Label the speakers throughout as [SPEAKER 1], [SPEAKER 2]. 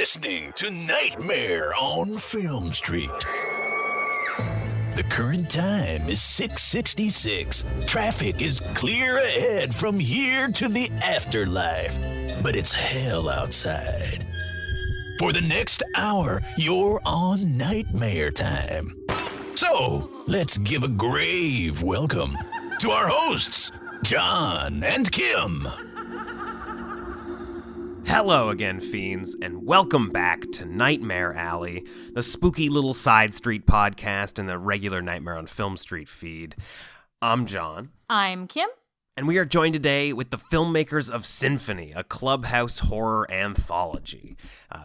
[SPEAKER 1] listening to Nightmare on Film Street. The current time is 6:66. Traffic is clear ahead from here to the afterlife, but it's hell outside. For the next hour, you're on Nightmare time. So, let's give a grave welcome to our hosts, John and Kim.
[SPEAKER 2] Hello again, fiends, and welcome back to Nightmare Alley, the spooky little side street podcast in the regular Nightmare on Film Street feed. I'm John.
[SPEAKER 3] I'm Kim.
[SPEAKER 2] And we are joined today with the filmmakers of Sinphony, a Clubhouse Horror Anthology.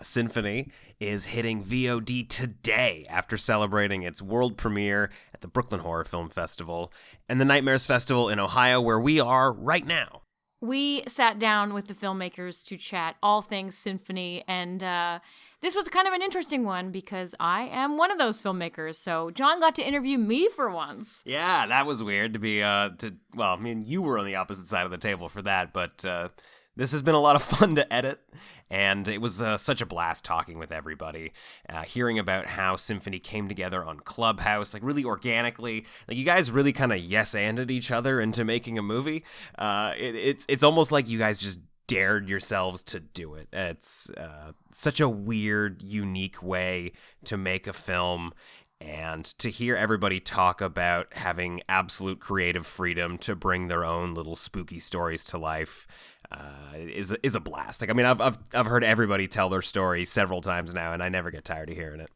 [SPEAKER 2] Sinphony is hitting VOD today after celebrating its world premiere at the Brooklyn Horror Film Festival and the Nightmares Festival in Ohio, where we are right now.
[SPEAKER 3] We sat down with the filmmakers to chat all things Sinphony, and this was kind of an interesting one because I am one of those filmmakers, so John got to interview me for once.
[SPEAKER 2] Yeah, that was weird to be, you were on the opposite side of the table for that, but this has been a lot of fun to edit, and it was such a blast talking with everybody, hearing about how Sinphony came together on Clubhouse, like really organically. Like you guys really kind of yes-anded each other into making a movie. It's almost like you guys just dared yourselves to do it. It's such a weird, unique way to make a film. And to hear everybody talk about having absolute creative freedom to bring their own little spooky stories to life is a blast. Like, I mean, I've heard everybody tell their story several times now, and I never get tired of hearing it.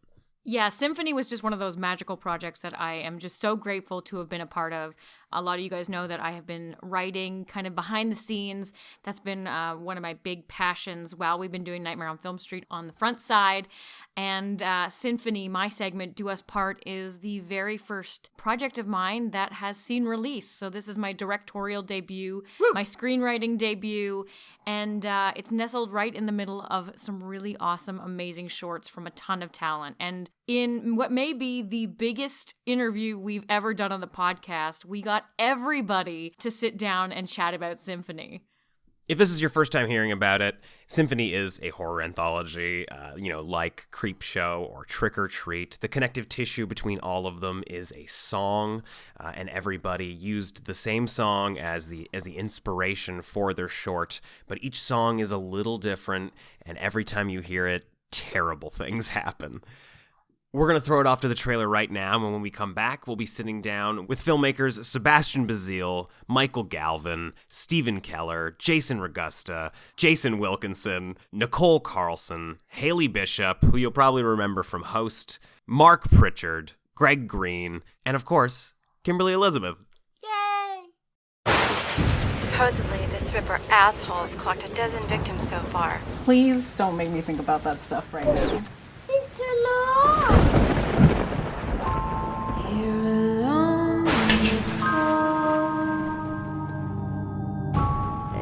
[SPEAKER 3] Yeah, Sinphony was just one of those magical projects that I am just so grateful to have been a part of. A lot of you guys know that I have been writing kind of behind the scenes. That's been one of my big passions while we've been doing Nightmare on Film Street on the front side. And Sinphony, my segment, Do Us Part, is the very first project of mine that has seen release. So this is my directorial debut, my screenwriting debut, and it's nestled right in the middle of some really awesome, amazing shorts from a ton of talent. And in what may be the biggest interview we've ever done on the podcast, we got everybody to sit down and chat about Sinphony.
[SPEAKER 2] If this is your first time hearing about it, Sinphony is a horror anthology, like Creepshow or Trick or Treat. The connective tissue between all of them is a song, and everybody used the same song as the inspiration for their short, but each song is a little different, and every time you hear it, terrible things happen. We're going to throw it off to the trailer right now, and when we come back, we'll be sitting down with filmmakers Sebastien Bazile Michael Galvan, Stephen Keller, Jason Ragosta, Jason Wilkinson, Nichole Carlson, Haley Bishop, who you'll probably remember from Host, Mark Pritchard, Greg Greene, and of course, Kimberley Elizabeth.
[SPEAKER 3] Yay!
[SPEAKER 4] Supposedly, this Ripper asshole's clocked a dozen victims so far.
[SPEAKER 5] Please don't make me think about that stuff right now.
[SPEAKER 4] It's too long! Here alone in the cold,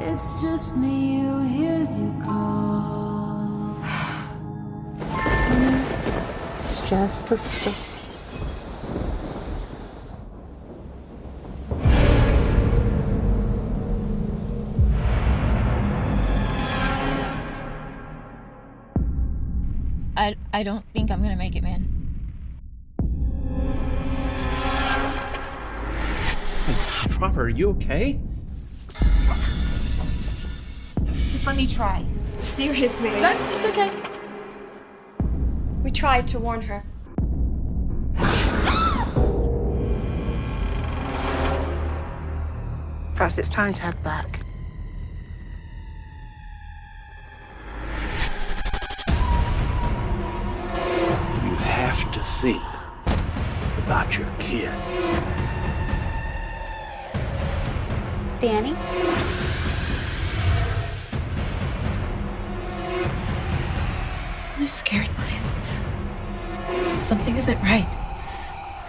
[SPEAKER 4] it's just me who hears you call.
[SPEAKER 5] It's just the stuff.
[SPEAKER 6] I don't think I'm gonna make it, man.
[SPEAKER 7] Proper, are you okay?
[SPEAKER 6] Just let me try.
[SPEAKER 4] Seriously.
[SPEAKER 6] No, it's okay.
[SPEAKER 4] We tried to warn her.
[SPEAKER 8] Perhaps it's time to head back.
[SPEAKER 1] You have to think about your kid.
[SPEAKER 4] Danny?
[SPEAKER 6] I'm scared, Maya. Something isn't right.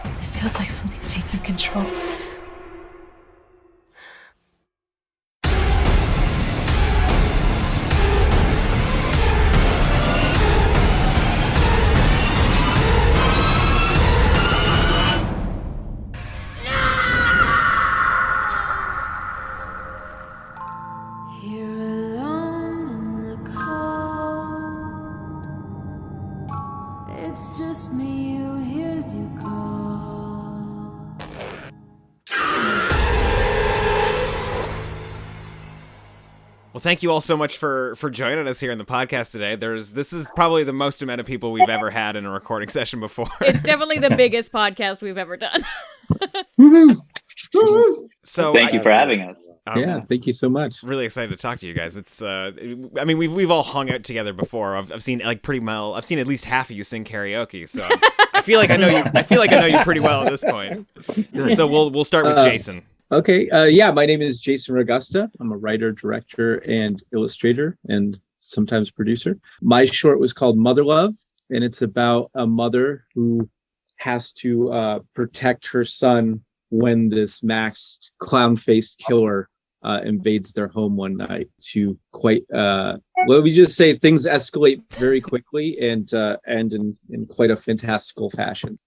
[SPEAKER 6] It feels like something's taking control.
[SPEAKER 4] Here alone in the cold,
[SPEAKER 9] it's just me who hears you call.
[SPEAKER 2] Well, thank you all so much for joining us here in the podcast today. This is probably the most amount of people we've ever had in a recording session before.
[SPEAKER 3] It's definitely the biggest podcast we've ever done.
[SPEAKER 2] So
[SPEAKER 10] thank you for having us.
[SPEAKER 11] Yeah, thank you so much.
[SPEAKER 2] Really excited to talk to you guys. It's I mean, we've all hung out together before. I've seen like I've seen at least half of you sing karaoke, so I feel like I know you. I feel like I know you pretty well at this point. So we'll start with Jason.
[SPEAKER 11] Okay. My name is Jason Ragosta. I'm a writer, director, and illustrator, and sometimes producer. My short was called Mother Love, and it's about a mother who has to protect her son when this maxed clown-faced killer invades their home one night. To quite, we just say things escalate very quickly and in quite a fantastical fashion.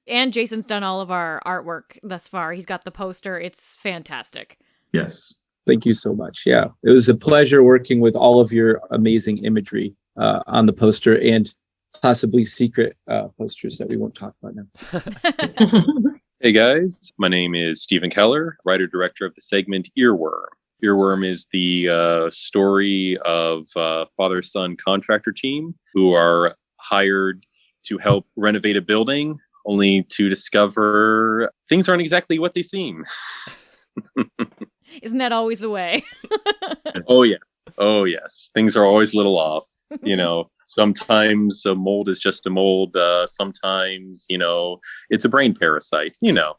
[SPEAKER 3] And Jason's done all of our artwork thus far. He's got the poster. It's fantastic.
[SPEAKER 11] Yes. Thank you so much. Yeah, it was a pleasure working with all of your amazing imagery on the poster and possibly secret posters that we won't talk about now.
[SPEAKER 12] Hey guys, my name is Stephen Keller, writer-director of the segment Earworm. Earworm is the story of a father-son contractor team who are hired to help renovate a building, only to discover things aren't exactly what they seem.
[SPEAKER 3] Isn't that always the way?
[SPEAKER 12] Oh yes. Things are always a little off. Sometimes a mold is just a mold. Sometimes, it's a brain parasite. You know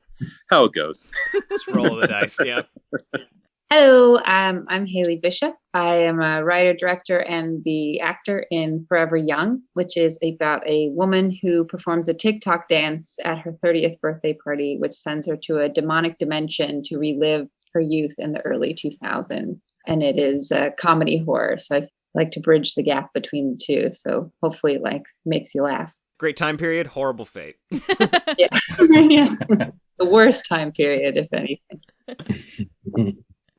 [SPEAKER 12] how it goes.
[SPEAKER 2] Just roll the dice. Yeah.
[SPEAKER 13] Hello, I'm Haley Bishop. I am a writer, director, and the actor in Forever Young, which is about a woman who performs a TikTok dance at her 30th birthday party, which sends her to a demonic dimension to relive her youth in the early 2000s. And it is a comedy horror. So I like to bridge the gap between the two. So hopefully it makes you laugh.
[SPEAKER 2] Great time period, horrible fate.
[SPEAKER 13] Yeah. Yeah. The worst time period, if anything.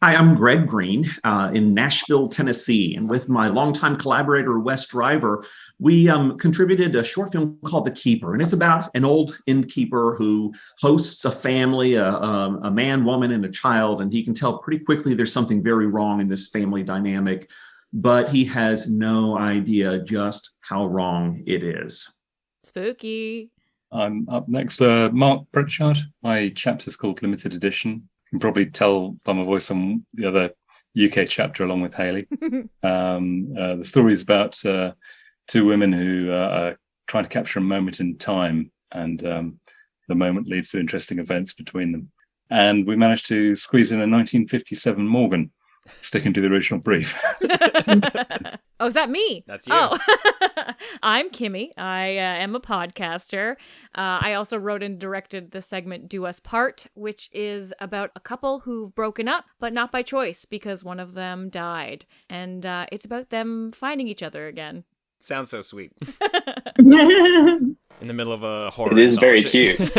[SPEAKER 14] Hi, I'm Greg Greene in Nashville, Tennessee. And with my longtime collaborator, Wes Driver, we contributed a short film called The Keeper. And it's about an old innkeeper who hosts a family, a man, woman, and a child. And he can tell pretty quickly there's something very wrong in this family dynamic, but he has no idea just how wrong it is.
[SPEAKER 3] Spooky.
[SPEAKER 15] I'm up next, Mark Pritchard. My chapter's called Limited Edition. You can probably tell by my voice on the other UK chapter along with Haley. The story is about two women who are trying to capture a moment in time, and the moment leads to interesting events between them. And we managed to squeeze in a 1957 Morgan, sticking to the original brief.
[SPEAKER 3] Oh, is that me?
[SPEAKER 2] That's you.
[SPEAKER 3] Oh, I'm Kimmy. I am a podcaster. I also wrote and directed the segment Do Us Part, which is about a couple who've broken up, but not by choice because one of them died. And it's about them finding each other again.
[SPEAKER 2] Sounds so sweet. In the middle of a horror.
[SPEAKER 10] It is very
[SPEAKER 2] anthology.
[SPEAKER 10] cute.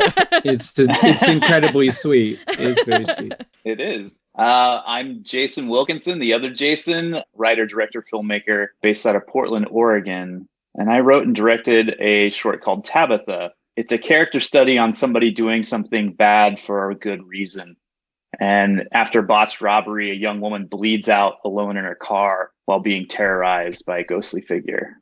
[SPEAKER 11] It's incredibly sweet. It is very sweet.
[SPEAKER 10] It is. I'm Jason Wilkinson, the other Jason, writer, director, filmmaker based out of Portland, Oregon. And I wrote and directed a short called Tabitha. It's a character study on somebody doing something bad for a good reason. And after botched robbery, a young woman bleeds out alone in her car while being terrorized by a ghostly figure.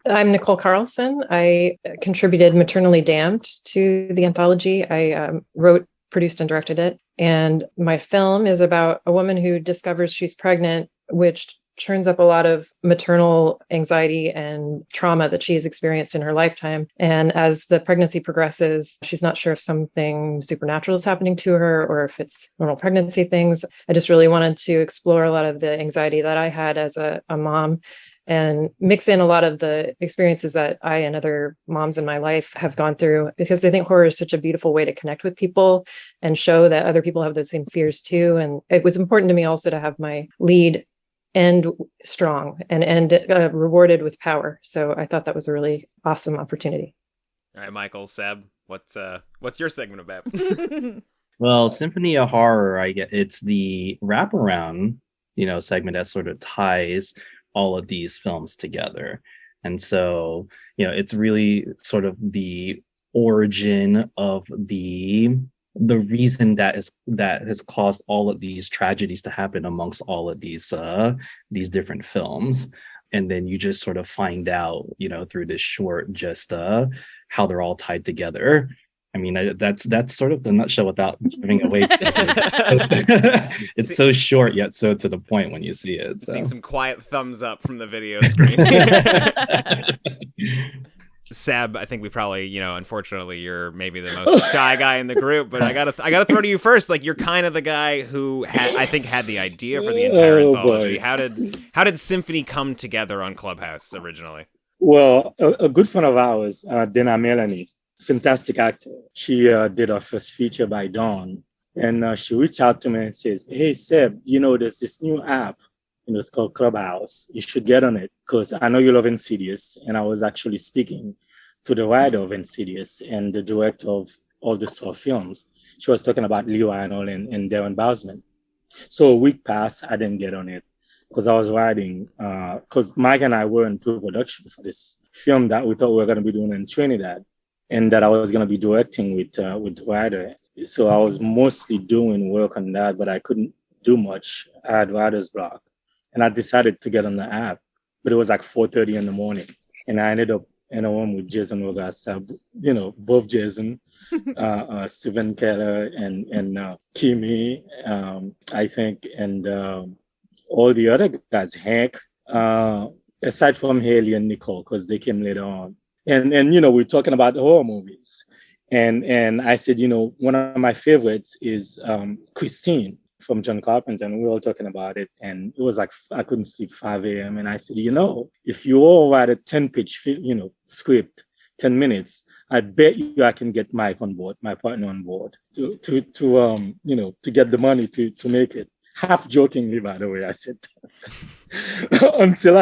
[SPEAKER 16] I'm Nichole Carlson. I contributed Maternally Damned to the anthology. I wrote, produced, and directed it. And my film is about a woman who discovers she's pregnant, which turns up a lot of maternal anxiety and trauma that she has experienced in her lifetime. And as the pregnancy progresses, she's not sure if something supernatural is happening to her or if it's normal pregnancy things. I just really wanted to explore a lot of the anxiety that I had as a mom and mix in a lot of the experiences that I and other moms in my life have gone through, because I think horror is such a beautiful way to connect with people and show that other people have those same fears too. And it was important to me also to have my lead end strong and rewarded with power. So I thought that was a really awesome opportunity.
[SPEAKER 2] All right, Michael, Seb, what's your segment about?
[SPEAKER 17] Well, Sinphony of Horror, I get it's the wraparound, segment that sort of ties all of these films together. And so, it's really sort of the origin of the reason that has caused all of these tragedies to happen amongst all of these different films. And then you just sort of find out, through this short, just how they're all tied together. I mean, that's sort of the nutshell without giving away. It's so short yet so to the point when you see it. So.
[SPEAKER 2] Seeing some quiet thumbs up from the video screen. Seb, I think we probably, unfortunately, you're maybe the most shy guy in the group, but I gotta throw to you first. Like, you're kind of the guy who had the idea for the entire anthology.
[SPEAKER 18] Boy.
[SPEAKER 2] How did Sinphony come together on Clubhouse originally?
[SPEAKER 18] Well, a good friend of ours, Dana Melanie, fantastic actor. She did her first feature by Dawn, and she reached out to me and says, "Hey Seb, there's this new app. It's called Clubhouse. You should get on it because I know you love Insidious." And I was actually speaking to the writer of Insidious and the director of all the Saw films. She was talking about Lee Reinhold and Darren Bousman. So a week passed, I didn't get on it because I was writing, because Mike and I were in pre-production for this film that we thought we were going to be doing in Trinidad and that I was going to be directing with the writer. So I was mostly doing work on that, but I couldn't do much. I had writer's block. And I decided to get on the app, but it was like 4:30 in the morning. And I ended up in a room with Jason Ragosta, both Jason, Stephen Keller and Kimi, I think, and all the other guys, Hank, aside from Haley and Nichole, because they came later on. And we're talking about horror movies. And I said, one of my favorites is Christine from John Carpenter, and we were all talking about it, and it was like I couldn't sleep 5 a.m. And I said, if you all write a 10-page, script, 10 minutes, I bet you I can get Mike on board, my partner on board, to get the money to make it. Half jokingly, by the way, I said that. until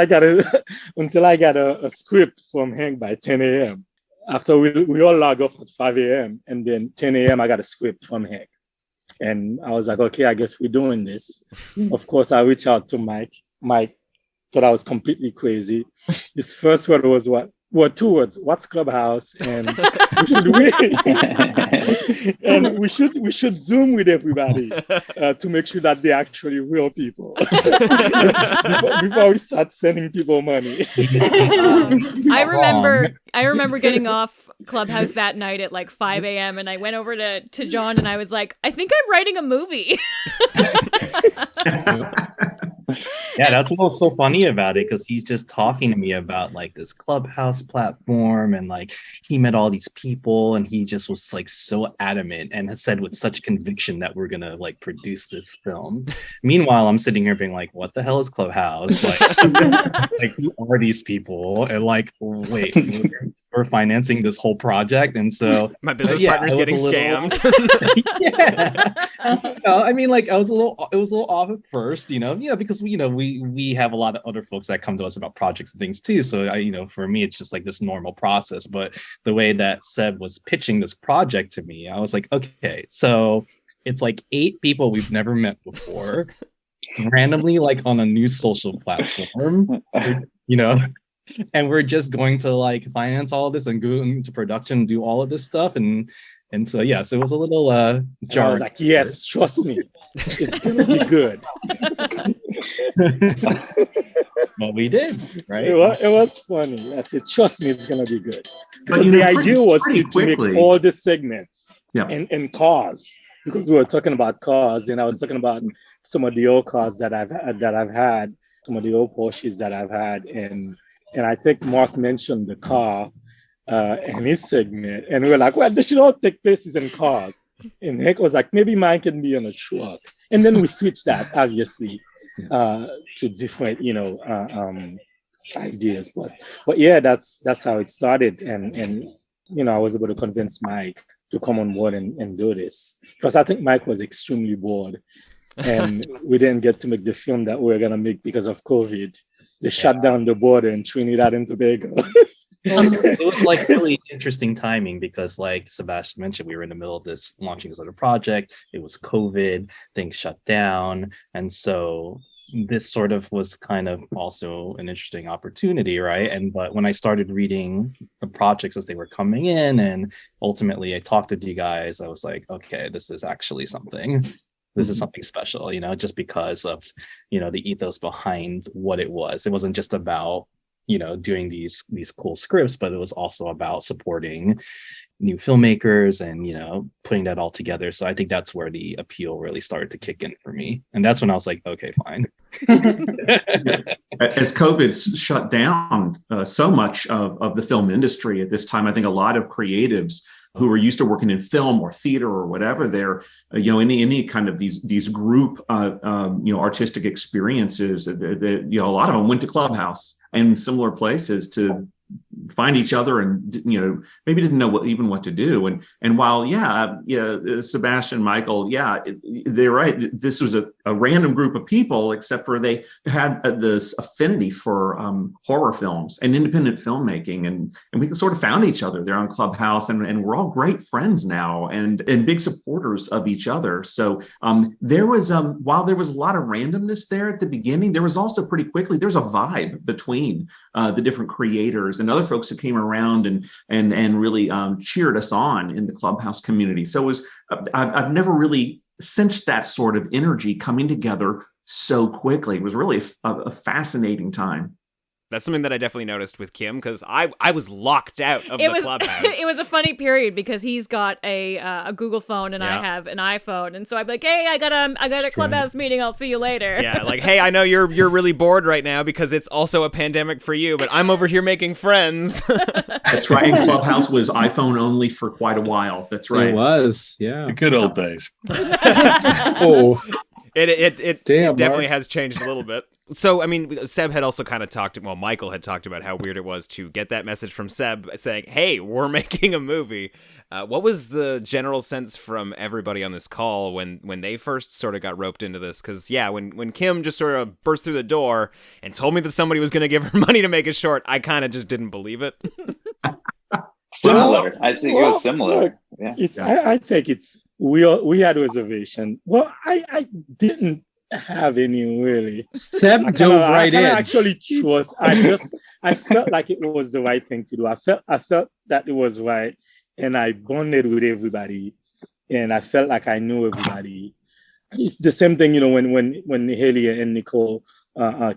[SPEAKER 18] I got a script from Hank by 10 a.m. After we all log off at 5 a.m. and then 10 a.m. I got a script from Hank. And I was like, okay, I guess we're doing this. Of course, I reached out to Mike. Mike thought I was completely crazy. His first word was what? Well, 2 words. What's Clubhouse? And we should Zoom with everybody to make sure that they're actually real people before we start sending people money.
[SPEAKER 3] I remember getting off Clubhouse that night at like 5 a.m. and I went over to John and I was like, I think I'm writing a movie.
[SPEAKER 17] Yeah, that's what's so funny about it, because he's just talking to me about like this Clubhouse platform, and like he met all these people, and he just was like so adamant and had said with such conviction that we're gonna like produce this film. Meanwhile, I'm sitting here being like, what the hell is Clubhouse? Like, like who are these people? And like, wait, we're financing this whole project, and so
[SPEAKER 2] my business partner's getting scammed.
[SPEAKER 17] Yeah, I mean, like it was a little off at first, because we have a lot of other folks that come to us about projects and things too. So for me, it's just like this normal process. But the way that Seb was pitching this project to me, I was like, okay, so it's like 8 people we've never met before, randomly like on a new social platform, and we're just going to like finance all of this and go into production and do all of this stuff. And so, yes, it was a little jarring.
[SPEAKER 18] I was like, yes, trust me, it's going to be good.
[SPEAKER 17] Well, we did, right?
[SPEAKER 18] It was funny. I said, trust me, it's going to be good. Because the idea was to make all the segments in cars. Because we were talking about cars, and I was talking about some of the old cars that I've had, some of the old Porsches that I've had. And I think Mark mentioned the car in his segment, and we were like, well, they should all take places in cars. And Hank was like, maybe mine can be on a truck. And then we switched that, obviously, to different, ideas. But yeah, that's how it started. And I was able to convince Mike to come on board and do this, because I think Mike was extremely bored, and we didn't get to make the film that we were gonna make because of COVID. They shut down the border in Trinidad and Tobago.
[SPEAKER 17] It was like really interesting timing, because like Sebastien mentioned, we were in the middle of launching this other project. It was COVID, things shut down. And so this sort of was kind of also an interesting opportunity, right? But when I started reading the projects as they were coming in, and ultimately I talked to you guys, I was like, okay, this is actually something. This is something special, just because of, the ethos behind what it was. It wasn't just about, doing these cool scripts, but it was also about supporting new filmmakers and, putting that all together. So I think that's where the appeal really started to kick in for me. And that's when I was like, okay, fine.
[SPEAKER 14] As COVID shut down so much of the film industry at this time, I think a lot of creatives who are used to working in film or theater or whatever, they're, any kind of these group, artistic experiences, a lot of them went to Clubhouse and similar places to find each other and, maybe didn't know what to do. And while, Sebastien, Michael, they're right. This was a random group of people, except for they had this affinity for horror films and independent filmmaking. And we sort of found each other there on Clubhouse, and we're all great friends now and big supporters of each other. So there was, while there was a lot of randomness there at the beginning, there was also pretty quickly, there's a vibe between the different creators and other folks that came around and really cheered us on in the Clubhouse community. So it was, I've never really sensed that sort of energy coming together so quickly. It was really a fascinating time.
[SPEAKER 2] That's something that I definitely noticed with Kim, because I was locked out of the Clubhouse.
[SPEAKER 3] It was a funny period because he's got a Google phone and I have an iPhone, and so I'd be like, "Hey, I got a Clubhouse meeting. I'll see you later."
[SPEAKER 2] Yeah, like, "Hey, I know you're really bored right now because it's also a pandemic for you, but I'm over here making friends."
[SPEAKER 14] That's right. And Clubhouse was iPhone only for quite a while. That's right.
[SPEAKER 11] It was, yeah.
[SPEAKER 15] The good old days.
[SPEAKER 11] Oh.
[SPEAKER 2] It definitely has changed a little bit. So, I mean, Seb had also kind of Michael had talked about how weird it was to get that message from Seb saying, "Hey, we're making a movie." What was the general sense from everybody on this call when they first sort of got roped into this? Because, when Kim just sort of burst through the door and told me that somebody was going to give her money to make a short, I kind of just didn't believe it.
[SPEAKER 10] Similar. I think it was similar.
[SPEAKER 18] Look, I think we had reservation. Well, I didn't have any really.
[SPEAKER 11] Seb dove right in.
[SPEAKER 18] Actually chose. I felt like it was the right thing to do. I felt that it was right, and I bonded with everybody, and I felt like I knew everybody. It's the same thing, when Haley and Nichole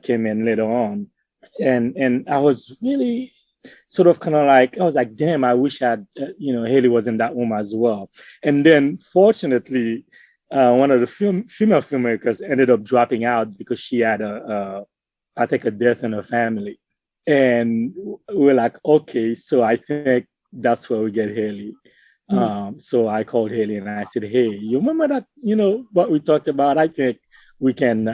[SPEAKER 18] came in later on, and I was really sort of kind of like, I was like, damn, I wish Haley was in that room as well. And then fortunately, one of the female filmmakers ended up dropping out because she had a death in her family. And we're like, okay, so I think that's where we get Haley. So I called Haley and I said, hey, you remember that, what we talked about? I think we can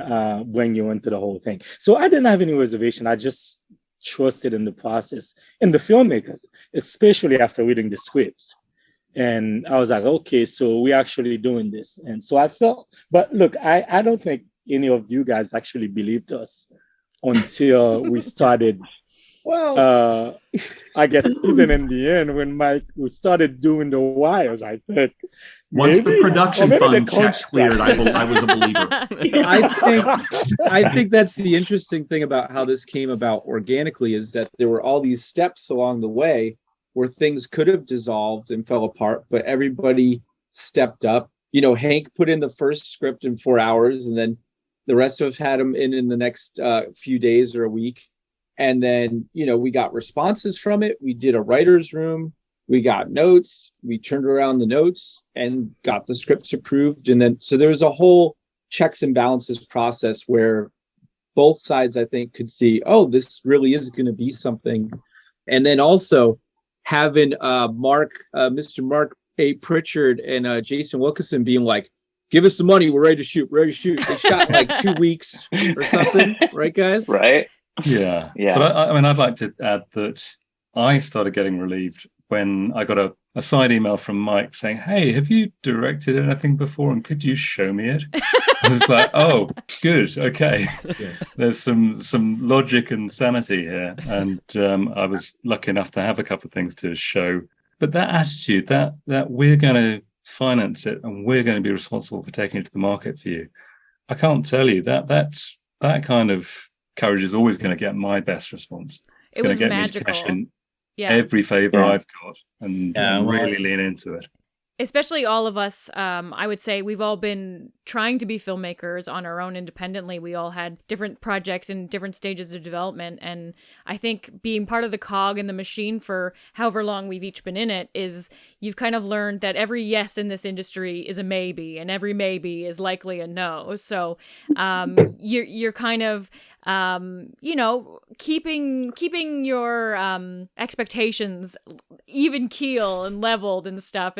[SPEAKER 18] bring you into the whole thing. So I didn't have any reservation. I just trusted in the process and the filmmakers, especially after reading the scripts. And I was like, okay, so we're actually doing this. And so I felt, but look, I don't think any of you guys actually believed us until we started. Well, I guess even in the end, when we started doing the wires, I think.
[SPEAKER 14] Once the production fund check cleared, I was a believer.
[SPEAKER 11] I think that's the interesting thing about how this came about organically, is that there were all these steps along the way where things could have dissolved and fell apart, but everybody stepped up. Hank put in the first script in 4 hours, and then the rest of us had him in the next few days or a week. And then, we got responses from it. We did a writer's room. We got notes. We turned around the notes and got the scripts approved. And then, so there was a whole checks and balances process where both sides, I think, could see, oh, this really is going to be something. And then also having Mr. Mark A. Pritchard and Jason Wilkinson being like, give us the money. We're ready to shoot. They shot in like 2 weeks or something. Right, guys?
[SPEAKER 10] Right.
[SPEAKER 15] Yeah. But I'd like to add that I started getting relieved when I got a side email from Mike saying, hey, have you directed anything before and could you show me it? I was like, oh, good. Okay. Yes. There's some logic and sanity here. And I was lucky enough to have a couple of things to show. But that attitude that we're going to finance it and we're going to be responsible for taking it to the market for you, I can't tell you that that kind of courage is always going to get my best response. It's going to get
[SPEAKER 3] magical.
[SPEAKER 15] me to cash in
[SPEAKER 3] Yeah.
[SPEAKER 15] every favor I've got and really lean into it.
[SPEAKER 3] Especially all of us, I would say we've all been trying to be filmmakers on our own independently. We all had different projects in different stages of development. And I think being part of the cog in the machine for however long we've each been in it is you've kind of learned that every yes in this industry is a maybe and every maybe is likely a no. So you're kind of keeping your expectations even keel and leveled and stuff.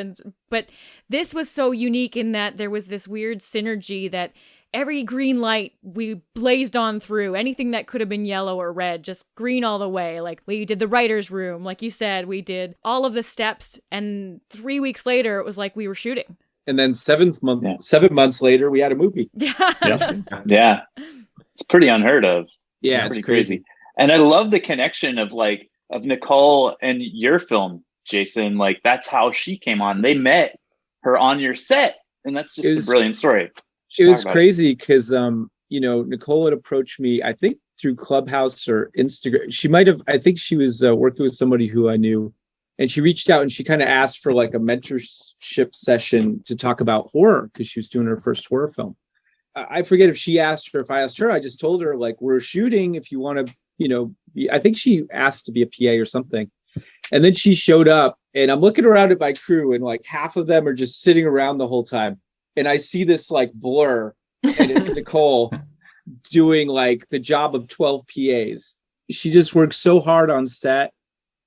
[SPEAKER 3] But this was so unique in that there was this weird synergy that every green light we blazed on through, anything that could have been yellow or red, just green all the way. Like we did the writer's room, like you said, we did all of the steps, and 3 weeks later it was like we were shooting.
[SPEAKER 11] And then 7 months later, we had a movie.
[SPEAKER 10] Yeah. It's pretty unheard of.
[SPEAKER 11] Yeah,
[SPEAKER 10] it's pretty crazy. And I love the connection of Nichole and your film, Jason. Like that's how she came on. They met her on your set, and that's just a brilliant story.
[SPEAKER 11] It was crazy because Nichole had approached me, I think through Clubhouse or Instagram. She might have, I think she was working with somebody who I knew, and she reached out and she kind of asked for like a mentorship session to talk about horror because she was doing her first horror film. I forget if she asked or if I asked her. I just told her like, we're shooting if you want to, I think she asked to be a PA or something. And then she showed up and I'm looking around at my crew and like half of them are just sitting around the whole time. And I see this like blur and it's Nichole doing like the job of 12 PAs. She just worked so hard on set.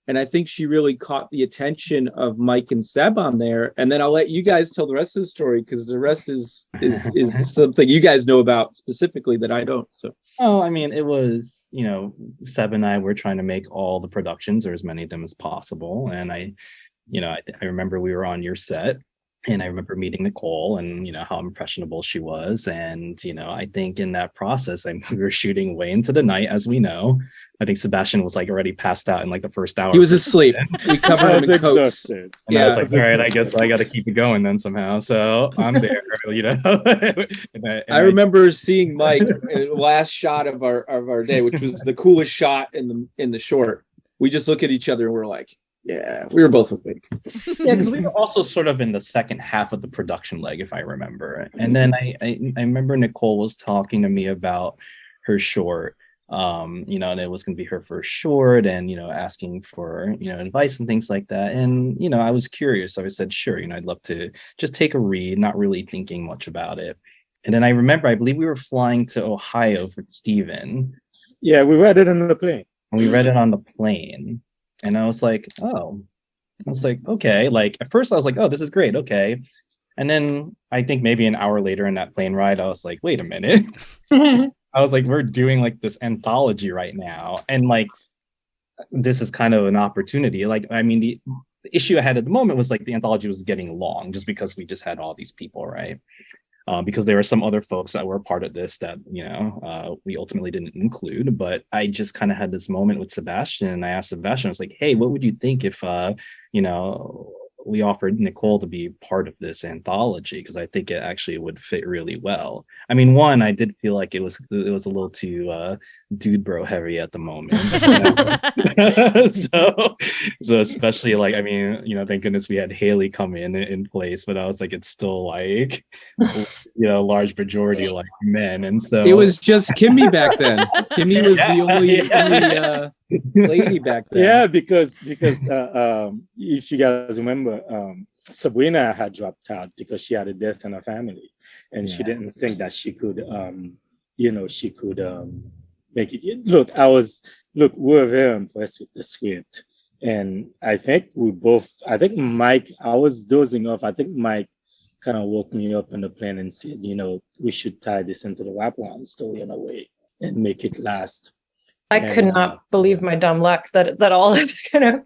[SPEAKER 11] And I think she really caught the attention of Mike and Seb on there. And then I'll let you guys tell the rest of the story because the rest is something you guys know about specifically that I don't. So,
[SPEAKER 17] I mean, it was, Seb and I were trying to make all the productions or as many of them as possible. And I remember we were on your set. And I remember meeting Nichole and, how impressionable she was. And, I think in that process, we were shooting way into the night, as we know. I think Sebastien was like already passed out in like the first hour.
[SPEAKER 11] He was asleep. We covered him in coats.
[SPEAKER 17] And I was like, all right, I guess I got to keep it going then somehow. So I'm there,
[SPEAKER 11] I remember seeing Mike last shot of our day, which was the coolest shot in the short. We just look at each other and we're like, yeah, we were both awake.
[SPEAKER 17] Yeah, because we were also sort of in the second half of the production leg, if I remember. And then I remember Nichole was talking to me about her short, and it was going to be her first short and, asking for, advice and things like that. And, I was curious. So I said, sure, I'd love to just take a read, not really thinking much about it. And then I believe we were flying to Ohio for Stephen.
[SPEAKER 18] Yeah, we read it on the plane.
[SPEAKER 17] And we read it on the plane. And I was like, okay. Like at first I was like, oh, this is great. Okay. And then I think maybe an hour later in that plane ride, I was like, wait a minute. I was like, we're doing like this anthology right now. And like, this is kind of an opportunity. Like, I mean, the issue I had at the moment was like the anthology was getting long just because we just had all these people, right? Because there were some other folks that were a part of this that, we ultimately didn't include. But I just kind of had this moment with Sebastien, and I asked Sebastien, I was like, hey, what would you think if, we offered Nichole to be part of this anthology? Because I think it actually would fit really well. I mean, one, I did feel like it was a little too dude bro heavy at the moment. So especially like, I mean, thank goodness we had Haley come in place, but I was like, it's still like, large majority like men. And so
[SPEAKER 11] it was just Kimmy back then. Kimmy was the only lady back then.
[SPEAKER 18] Yeah, because if you guys remember, Sabrina had dropped out because she had a death in her family, and she didn't think that she could, make it. Look, we were very impressed with the script, and I think Mike, I was dozing off. I think Mike kind of woke me up in the plane and said, we should tie this into the wraparound story in a way and make it last.
[SPEAKER 16] I could not believe my dumb luck that all kind of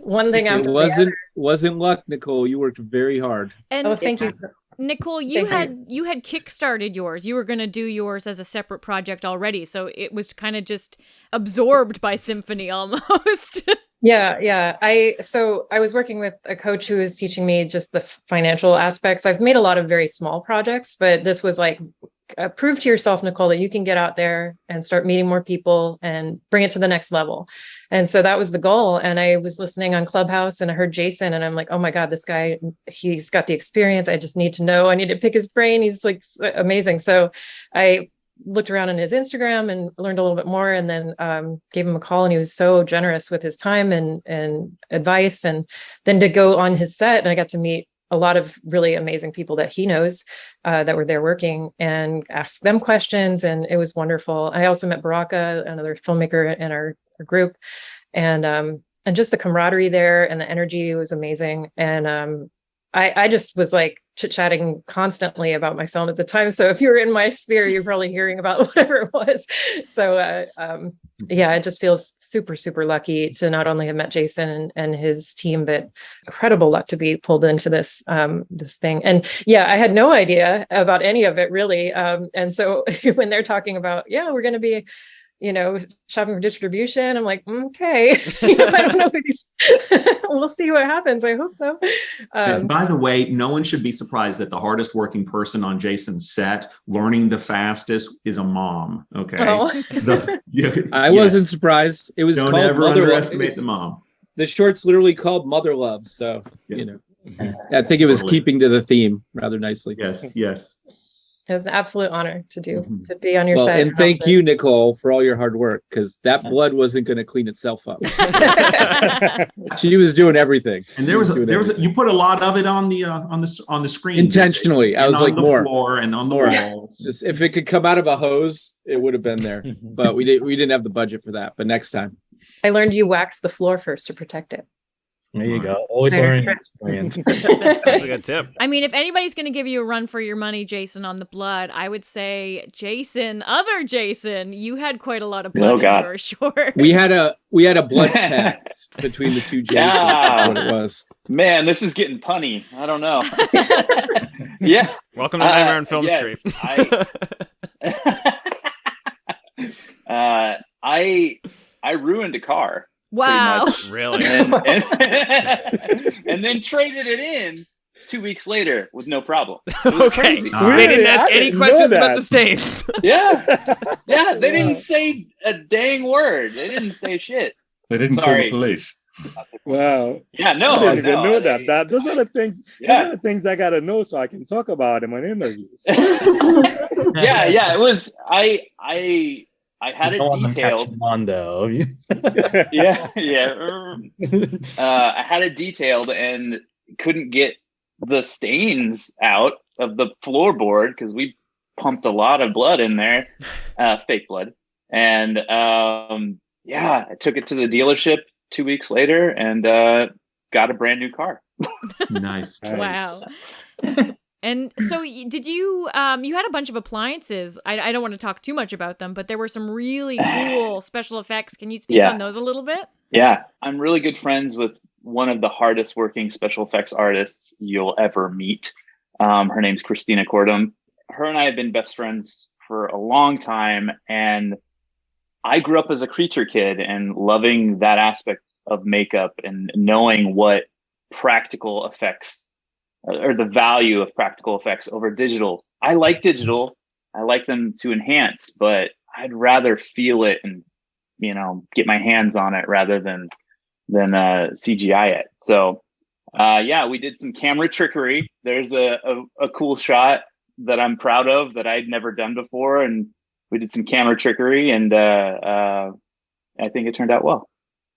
[SPEAKER 16] one thing after
[SPEAKER 11] it wasn't luck, Nichole. You worked very hard.
[SPEAKER 3] And
[SPEAKER 16] thank you,
[SPEAKER 3] Nichole. You had kickstarted yours. You were going to do yours as a separate project already, so it was kind of just absorbed by Sinphony almost.
[SPEAKER 16] Yeah. I was working with a coach who was teaching me just the financial aspects. I've made a lot of very small projects, but this was like prove to yourself, Nichole, that you can get out there and start meeting more people and bring it to the next level. And so that was the goal. And I was listening on Clubhouse and I heard Jason and I'm like, oh my God, this guy, he's got the experience. I just need to know. I need to pick his brain. He's like amazing. So I looked around on his Instagram and learned a little bit more, and then gave him a call, and he was so generous with his time and advice. And then to go on his set, and I got to meet a lot of really amazing people that he knows that were there working, and ask them questions. And it was wonderful. I also met Baraka, another filmmaker in our group, and just the camaraderie there and the energy was amazing. And I just was like chit-chatting constantly about my film at the time. So if you're in my sphere, you're probably hearing about whatever it was. So yeah, it just feels super, super lucky to not only have met Jason and his team, but incredible luck to be pulled into this thing. And yeah, I had no idea about any of it really. And so when they're talking about, yeah, we're going to be, shopping for distribution, I'm like, okay, I don't know. We'll see what happens. I hope so.
[SPEAKER 14] And by the way, no one should be surprised that the hardest working person on Jason's set, learning the fastest, is a mom. Okay.
[SPEAKER 16] Oh.
[SPEAKER 11] I wasn't surprised. It was
[SPEAKER 14] Don't
[SPEAKER 11] called
[SPEAKER 14] ever
[SPEAKER 11] Mother
[SPEAKER 14] underestimate
[SPEAKER 11] Love.
[SPEAKER 14] the mom.
[SPEAKER 11] The short's literally called Mother Love. So, I think it was keeping to the theme rather nicely.
[SPEAKER 14] Yes.
[SPEAKER 16] It was an absolute honor to be on your set.
[SPEAKER 11] And thank you, Nichole, for all your hard work, because that blood wasn't going to clean itself up. She was doing everything.
[SPEAKER 14] And there was you put a lot of it on the screen
[SPEAKER 11] intentionally. I was like,
[SPEAKER 14] on the
[SPEAKER 11] more
[SPEAKER 14] floor and on the walls.
[SPEAKER 11] Just, if it could come out of a hose, it would have been there. But we didn't have the budget for that. But next time,
[SPEAKER 16] I learned you wax the floor first to protect it.
[SPEAKER 17] There you go. Always learning experience.
[SPEAKER 2] That's a good tip.
[SPEAKER 3] I mean, if anybody's going to give you a run for your money, Jason, on the blood, I would say other Jason, you had quite a lot of blood in your short.
[SPEAKER 11] We had a blood pact between the two Jasons. That's what it was.
[SPEAKER 10] Man, this is getting punny. I don't know. Yeah.
[SPEAKER 2] Welcome to Nightmare on Film Street.
[SPEAKER 10] I ruined a car.
[SPEAKER 3] Wow.
[SPEAKER 2] Really?
[SPEAKER 10] And then traded it in 2 weeks later with no problem. It was crazy.
[SPEAKER 2] They didn't ask any questions about the stains.
[SPEAKER 10] Yeah. They didn't say a dang word. They didn't say shit.
[SPEAKER 15] They didn't call the police.
[SPEAKER 18] Wow.
[SPEAKER 10] Yeah, no.
[SPEAKER 18] I didn't even know that. Those are the things.
[SPEAKER 10] Yeah.
[SPEAKER 18] Those are the things I gotta know so I can talk about them on interviews.
[SPEAKER 10] Yeah. It was. I had it detailed.
[SPEAKER 17] Mondo.
[SPEAKER 10] Yeah. I had it detailed and couldn't get the stains out of the floorboard because we pumped a lot of blood in there, fake blood. And I took it to the dealership 2 weeks later and got a brand new car.
[SPEAKER 14] Nice.
[SPEAKER 3] Wow. And so did you had a bunch of appliances. I don't want to talk too much about them, but there were some really cool special effects. Can you speak on those a little bit?
[SPEAKER 10] Yeah, I'm really good friends with one of the hardest working special effects artists you'll ever meet. Her name's Christina Cordum. Her and I have been best friends for a long time. And I grew up as a creature kid and loving that aspect of makeup and knowing what practical effects or the value of practical effects over digital. I like digital. I like them to enhance, but I'd rather feel it and, get my hands on it rather than CGI it. So, we did some camera trickery. There's a cool shot that I'm proud of that I'd never done before. And we did some camera trickery and, I think it turned out well.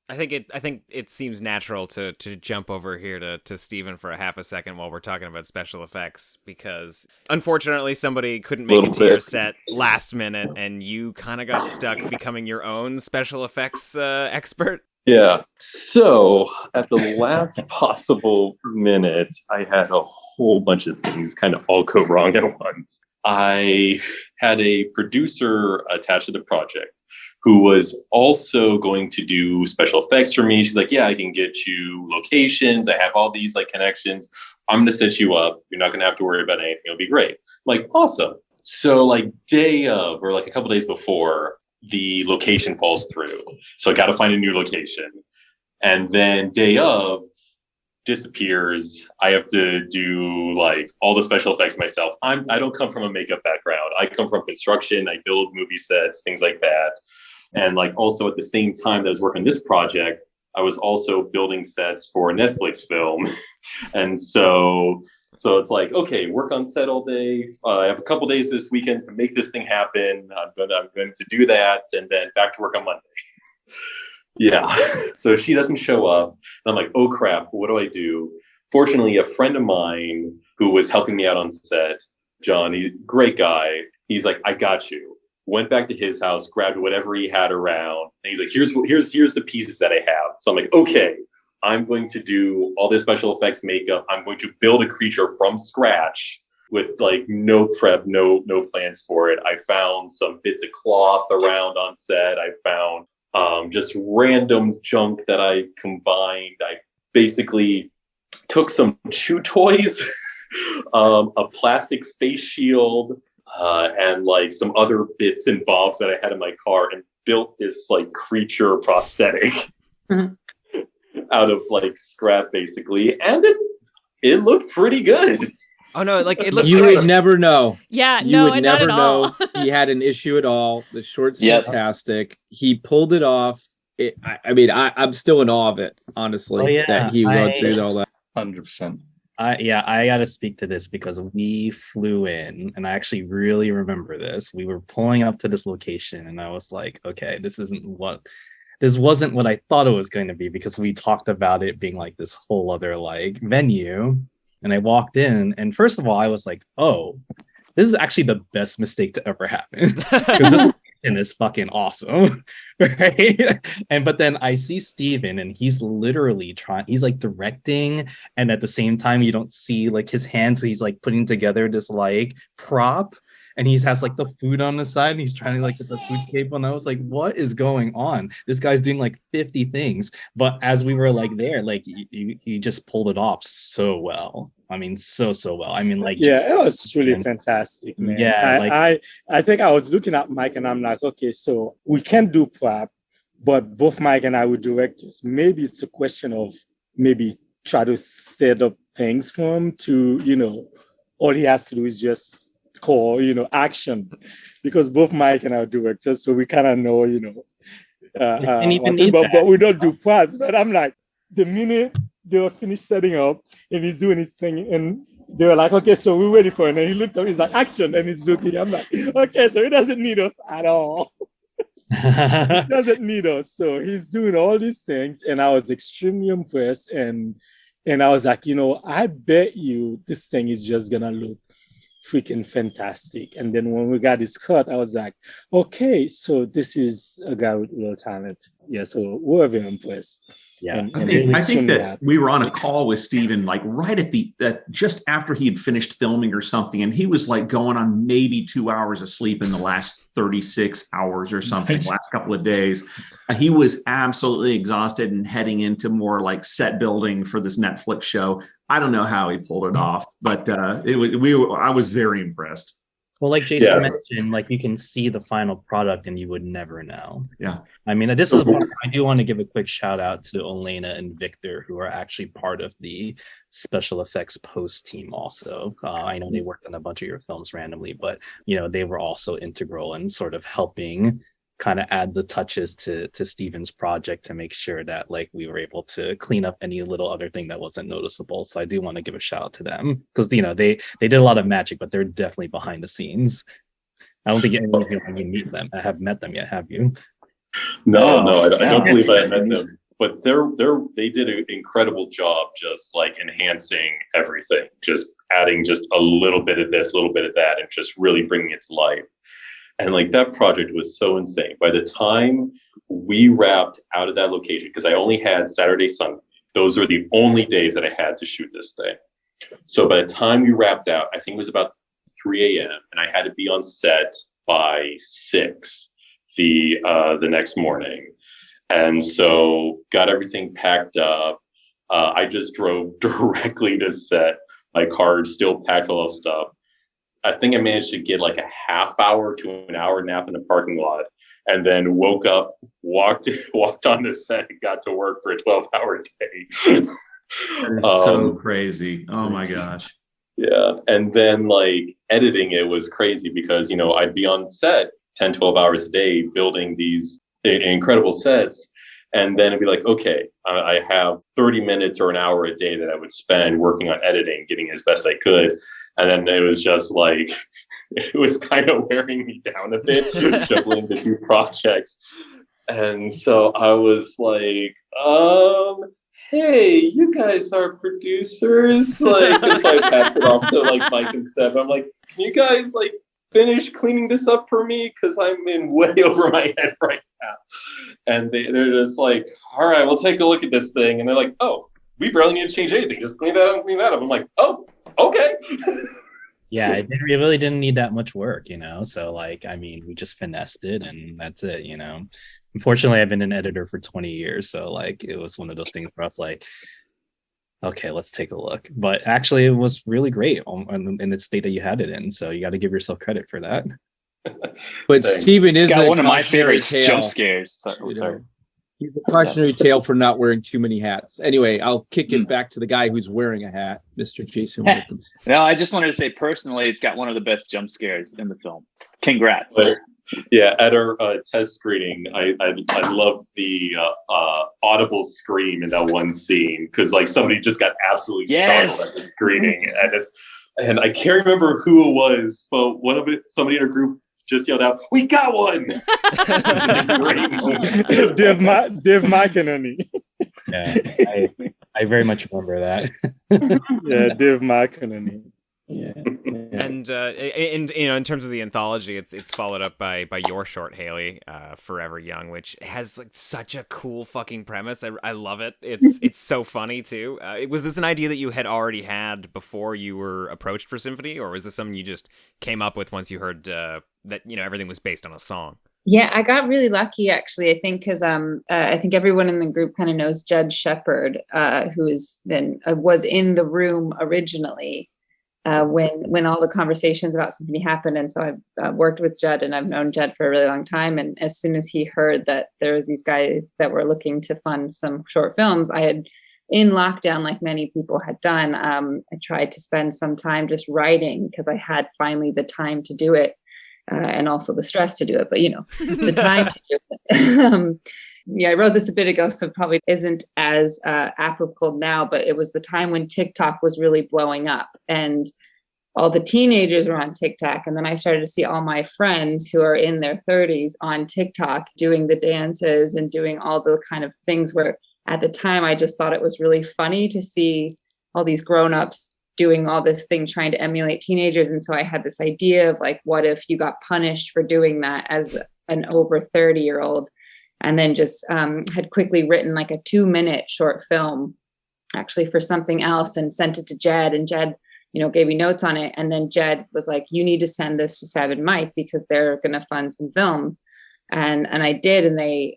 [SPEAKER 2] I think it seems natural to jump over here to Steven for a half a second while we're talking about special effects, because unfortunately somebody couldn't make it to your set last minute and you kind of got stuck becoming your own special effects expert.
[SPEAKER 12] Yeah. So at the last possible minute, I had a whole bunch of things kind of all go wrong at once. I had a producer attached to the project who was also going to do special effects for me. She's like, yeah, I can get you locations. I have all these connections. I'm going to set you up. You're not going to have to worry about anything. It'll be great. I'm like, awesome. So day of, or a couple days before, the location falls through. So I got to find a new location. And then day of, disappears. I have to do like all the special effects myself. I don't come from a makeup background. I come from construction. I build movie sets, things like that. And like also at the same time that I was working on this project, I was also building sets for a Netflix film. And so it's like, okay, work on set all day. I have a couple days this weekend to make this thing happen. I'm going to do that, and then back to work on Monday. Yeah. So she doesn't show up. And I'm like, oh crap, what do I do? Fortunately, a friend of mine who was helping me out on set, John, great guy. He's like, I got you. Went back to his house, grabbed whatever he had around. And he's like, here's the pieces that I have. So I'm like, okay, I'm going to do all this special effects makeup. I'm going to build a creature from scratch with like no prep, no plans for it. I found some bits of cloth around on set. I found just random junk that I combined. I basically took some chew toys, a plastic face shield, and like some other bits and bobs that I had in my car, and built this like creature prosthetic out of like scrap basically. And it looked pretty good.
[SPEAKER 2] Oh no, like it looks
[SPEAKER 11] You
[SPEAKER 2] great.
[SPEAKER 11] would never know.
[SPEAKER 3] Yeah,
[SPEAKER 11] You
[SPEAKER 3] no,
[SPEAKER 11] would
[SPEAKER 3] not
[SPEAKER 11] never
[SPEAKER 3] at all.
[SPEAKER 11] know he had an issue at all. The short's
[SPEAKER 10] Yep.
[SPEAKER 11] fantastic. He pulled it off. I'm still in awe of it, honestly,
[SPEAKER 17] Oh, yeah.
[SPEAKER 11] that he went through all that.
[SPEAKER 15] 100%.
[SPEAKER 17] I gotta speak to this because we flew in, and I actually really remember this. We were pulling up to this location, and I was like, okay, this wasn't what I thought it was going to be, because we talked about it being like this whole other like venue. And I walked in, and first of all, I was like, oh, this is actually the best mistake to ever happen. Because this location is fucking awesome. Right. But then I see Steven, and he's literally he's like directing, and at the same time you don't see like his hands, so he's like putting together this like prop, and he has like the food on the side, and he's trying to like get the food cable, and I was like, what is going on? This guy's doing like 50 things. But as we were like there, like he just pulled it off so well. I mean, so well. I mean, like,
[SPEAKER 18] yeah, it was really fantastic, man.
[SPEAKER 17] Yeah,
[SPEAKER 18] I think I was looking at Mike, and I'm like, okay, so we can do prep, but both Mike and I were directors. Maybe it's a question of maybe try to set up things for him to, all he has to do is just call, action, because both Mike and I are directors, so we kind of know, but we don't do parts. But I'm like, the minute they were finished setting up and he's doing his thing, and they were like, okay, so we're ready for it. And he looked up, he's like, action, and he's looking. I'm like, okay, so he doesn't need us at all. He doesn't need us. So he's doing all these things, and I was extremely impressed. And I was like, I bet you this thing is just gonna look freaking fantastic. And then when we got his cut, I was like, okay, so this is a guy with real talent. Yeah, so we're very impressed.
[SPEAKER 17] Yeah,
[SPEAKER 14] I think that we were on a call with Steven like right at just after he had finished filming or something, and he was like going on maybe 2 hours of sleep in the last 36 hours or something, last couple of days. He was absolutely exhausted and heading into more like set building for this Netflix show. I don't know how he pulled it off, but I was very impressed.
[SPEAKER 17] Well, like Jason mentioned, like you can see the final product and you would never know.
[SPEAKER 14] Yeah.
[SPEAKER 17] I mean, this is I do want to give a quick shout out to Elena and Victor, who are actually part of the special effects post team also. I know they worked on a bunch of your films randomly, but they were also integral in sort of helping kind of add the touches to Steven's project to make sure that like we were able to clean up any little other thing that wasn't noticeable. So I do want to give a shout out to them, because they did a lot of magic, but they're definitely behind the scenes. I don't think anyone of you have met them yet, have you?
[SPEAKER 12] No, I don't believe I met them. But they did an incredible job just like enhancing everything, just adding just a little bit of this, a little bit of that, and just really bringing it to life. And like that project was so insane. By the time we wrapped out of that location, because I only had Saturday, Sunday, those were the only days that I had to shoot this thing. So by the time we wrapped out, I think it was about 3 a.m. and I had to be on set by 6 the next morning. And so got everything packed up. I just drove directly to set. My car still packed all the stuff. I think I managed to get like a half hour to an hour nap in the parking lot, and then woke up, walked on the set, and got to work for a 12-hour day.
[SPEAKER 14] That is so crazy. Oh my gosh.
[SPEAKER 12] Yeah. And then like editing it was crazy because, you know, I'd be on set 10, 12 hours a day building these incredible sets. And then it'd be like, okay, I have 30 minutes or an hour a day that I would spend working on editing, getting it as best I could. And then it was just like, it was kind of wearing me down a bit, juggling the two projects. And so I was like, hey, you guys are producers. Like, so I passed it off to like Mike and Seb. I'm like, can you guys like finish cleaning this up for me? Because I'm in way over my head right now. And they're just like, all right, we'll take a look at this thing. And they're like, oh, we barely need to change anything. Just clean that up and clean that up. I'm like, oh, okay.
[SPEAKER 17] Yeah, it really didn't need that much work, you know? So like, I mean, we just finessed it and that's it, you know? Unfortunately, I've been an editor for 20 years. So like, it was one of those things where I was like, okay, let's take a look. But actually it was really great in the state that you had it in. So you got to give yourself credit for that.
[SPEAKER 11] But Steven is
[SPEAKER 10] one of my favorite jump scares. Sorry.
[SPEAKER 11] He's a cautionary tale for not wearing too many hats. Anyway, I'll kick it back to the guy who's wearing a hat, Mr. Jason Wilkinson.
[SPEAKER 10] No, I just wanted to say personally, it's got one of the best jump scares in the film. Congrats.
[SPEAKER 12] Yeah, at our test screening, I loved the audible scream in that one scene because like somebody just got absolutely startled at the screening, and I can't remember who it was, but somebody in our group just yelled out, "We got one!"
[SPEAKER 18] Dave McEnany.
[SPEAKER 17] Yeah, I very much remember that.
[SPEAKER 18] Yeah, Dave McEnany. Yeah.
[SPEAKER 2] And you know, in terms of the anthology, it's followed up by your short, Haley, Forever Young, which has like such a cool fucking premise. I love it. It's so funny too. Was this an idea that you had already had before you were approached for Sinphony, or was this something you just came up with once you heard that, you know, everything was based on a song?
[SPEAKER 13] Yeah, I got really lucky actually. I think because I think everyone in the group kind of knows Judd Shepard, who was in the room originally. When all the conversations about Sinphony happened. And so I've worked with Judd and I've known Judd for a really long time. And as soon as he heard that there was these guys that were looking to fund some short films, I had, in lockdown, like many people had done, I tried to spend some time just writing because I had finally the time to do it and also the stress to do it, but you know, the time to do it. Yeah, I wrote this a bit ago, so it probably isn't as applicable now, but it was the time when TikTok was really blowing up and all the teenagers were on TikTok. And then I started to see all my friends who are in their 30s on TikTok doing the dances and doing all the kind of things where at the time I just thought it was really funny to see all these grown-ups doing all this thing, trying to emulate teenagers. And so I had this idea of like, what if you got punished for doing that as an over 30-year-old? And then just had quickly written like a 2-minute short film actually for something else and sent it to Jed, and Jed, you know, gave me notes on it. And then Jed was like, you need to send this to Seb and Mike because they're going to fund some films. And I did, and they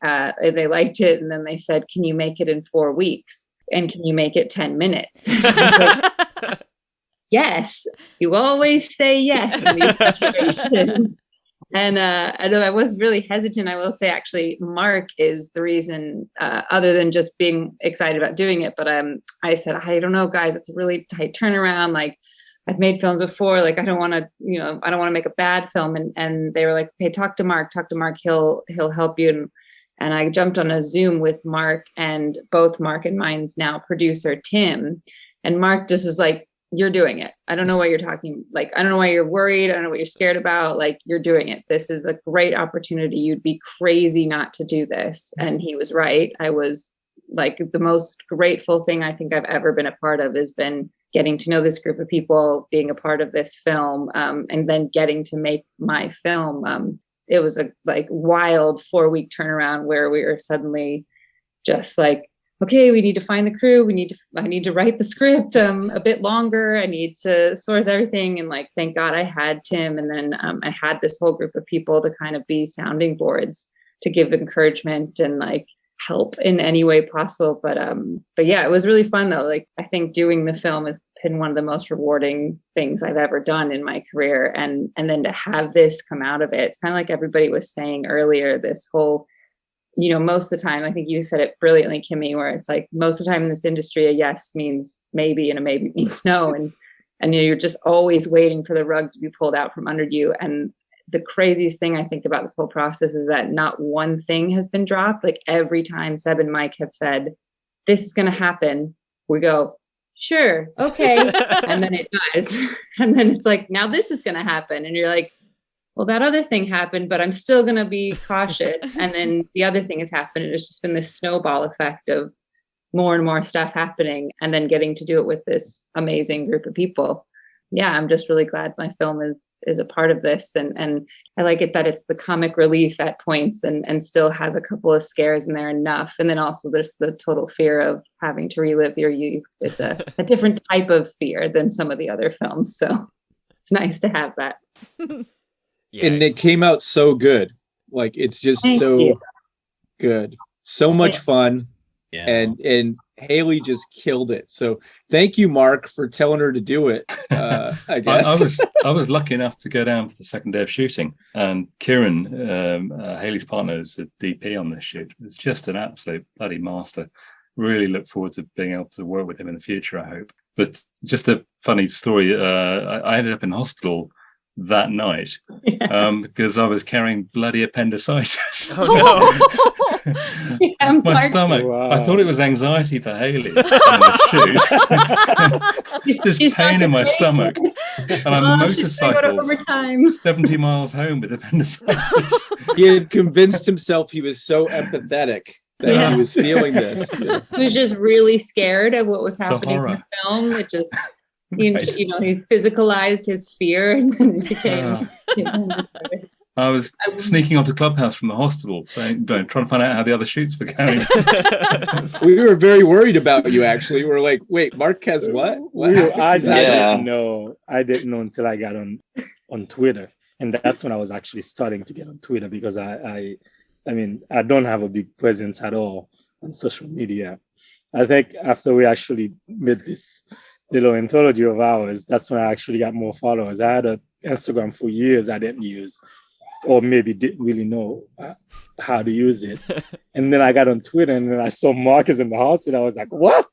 [SPEAKER 13] liked it. And then they said, can you make it in 4 weeks? And can you make it 10 minutes? Like, yes, you always say yes in these situations. And although I was really hesitant, I will say actually Mark is the reason, other than just being excited about doing it. But I said, I don't know, guys, it's a really tight turnaround. Like I've made films before. Like I don't want to make a bad film. And they were like, okay, talk to Mark. He'll help you. And I jumped on a Zoom with Mark, and both Mark and mine's now producer Tim. And Mark just was like, you're doing it. I don't know why you're talking. Like, I don't know why you're worried. I don't know what you're scared about. Like, you're doing it. This is a great opportunity. You'd be crazy not to do this. And he was right. I was like, the most grateful thing I think I've ever been a part of has been getting to know this group of people, being a part of this film, and then getting to make my film. It was a like wild 4-week turnaround where we were suddenly just like, okay, we need to find the crew. I need to write the script a bit longer. I need to source everything. And like, thank God I had Tim. And then I had this whole group of people to kind of be sounding boards to give encouragement and like help in any way possible. But yeah, it was really fun though. Like, I think doing the film has been one of the most rewarding things I've ever done in my career. And then to have this come out of it, it's kind of like everybody was saying earlier, this whole most of the time, I think you said it brilliantly, Kimmy, where it's like most of the time in this industry, a yes means maybe and a maybe means no. And you're just always waiting for the rug to be pulled out from under you. And the craziest thing I think about this whole process is that not one thing has been dropped. Like every time Seb and Mike have said, this is going to happen, we go, sure, okay. And then it does. And then it's like, now this is going to happen. And you're like, well, that other thing happened, but I'm still going to be cautious. And then the other thing has happened. And it's just been this snowball effect of more and more stuff happening and then getting to do it with this amazing group of people. Yeah, I'm just really glad my film is a part of this. And I like it that it's the comic relief at points and still has a couple of scares in there enough. And then also there's the total fear of having to relive your youth. It's a different type of fear than some of the other films. So it's nice to have that.
[SPEAKER 11] Yeah. And it came out so good. Like it's just good. So much fun. Yeah. And Haley just killed it. So thank you, Mark, for telling her to do it. I guess
[SPEAKER 15] I was lucky enough to go down for the second day of shooting, and Kieran, Haley's partner, is the DP on this shoot. It's just an absolute bloody master. Really look forward to being able to work with him in the future, I hope. But just a funny story. I ended up in hospital that night because I was carrying bloody appendicitis.
[SPEAKER 2] Oh no.
[SPEAKER 15] My stomach. Wow. I thought it was anxiety for Haley on the shoot. Just pain in my stomach. And I motorcycled 70 miles home with appendicitis.
[SPEAKER 11] He had convinced himself he was so empathetic that he was feeling this. Yeah.
[SPEAKER 13] He was just really scared of what was happening in the film. It just he physicalized his fear and then it became
[SPEAKER 15] I was sneaking onto Clubhouse from the hospital, trying to find out how the other shoots were going.
[SPEAKER 11] We were very worried about you, actually. We were like, wait, Mark has what?
[SPEAKER 18] I didn't know. I didn't know until I got on Twitter. And that's when I was actually starting to get on Twitter, because I don't have a big presence at all on social media. I think after we actually made this little anthology of ours, that's when I actually got more followers. I had an Instagram for years I didn't use, or maybe didn't really know how to use it. And then I got on Twitter and then I saw Mark is in the hospital. I was like, what?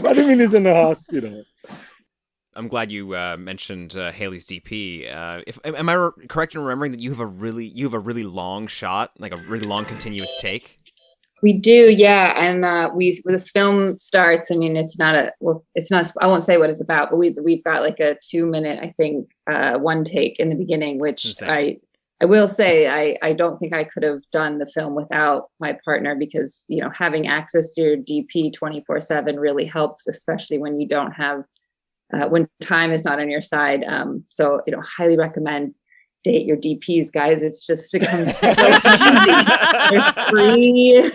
[SPEAKER 18] What do you mean he's in the hospital?
[SPEAKER 2] I'm glad you mentioned Haley's DP. Am I correct in remembering that you have a really long shot, like a really long continuous take?
[SPEAKER 13] We do, yeah. And when this film starts, I mean, it's not, I won't say what it's about, but we've got like a 2-minute, I think, one take in the beginning, which I will say, I don't think I could have done the film without my partner, because, having access to your DP 24/7 really helps, especially when you don't have, when time is not on your side. So, highly recommend date your DPs, guys. It comes free.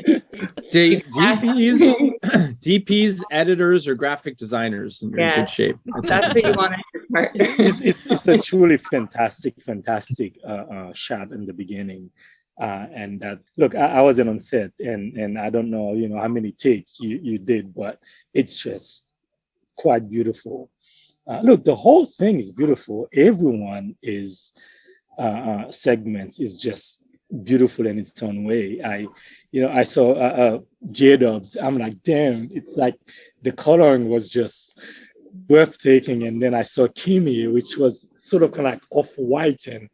[SPEAKER 11] DPs, editors, or graphic designers, and you're in good shape.
[SPEAKER 13] That's what you want in your partner.
[SPEAKER 18] It's a truly fantastic shot in the beginning. And that, look, I wasn't on set, and I don't know, how many takes you did, but it's just quite beautiful. Look, the whole thing is beautiful. Everyone is segments is just beautiful in its own way. I saw J-Dubs. I'm like, damn, it's like the coloring was just breathtaking. And then I saw Kimmy, which was sort of kind of like off-white, and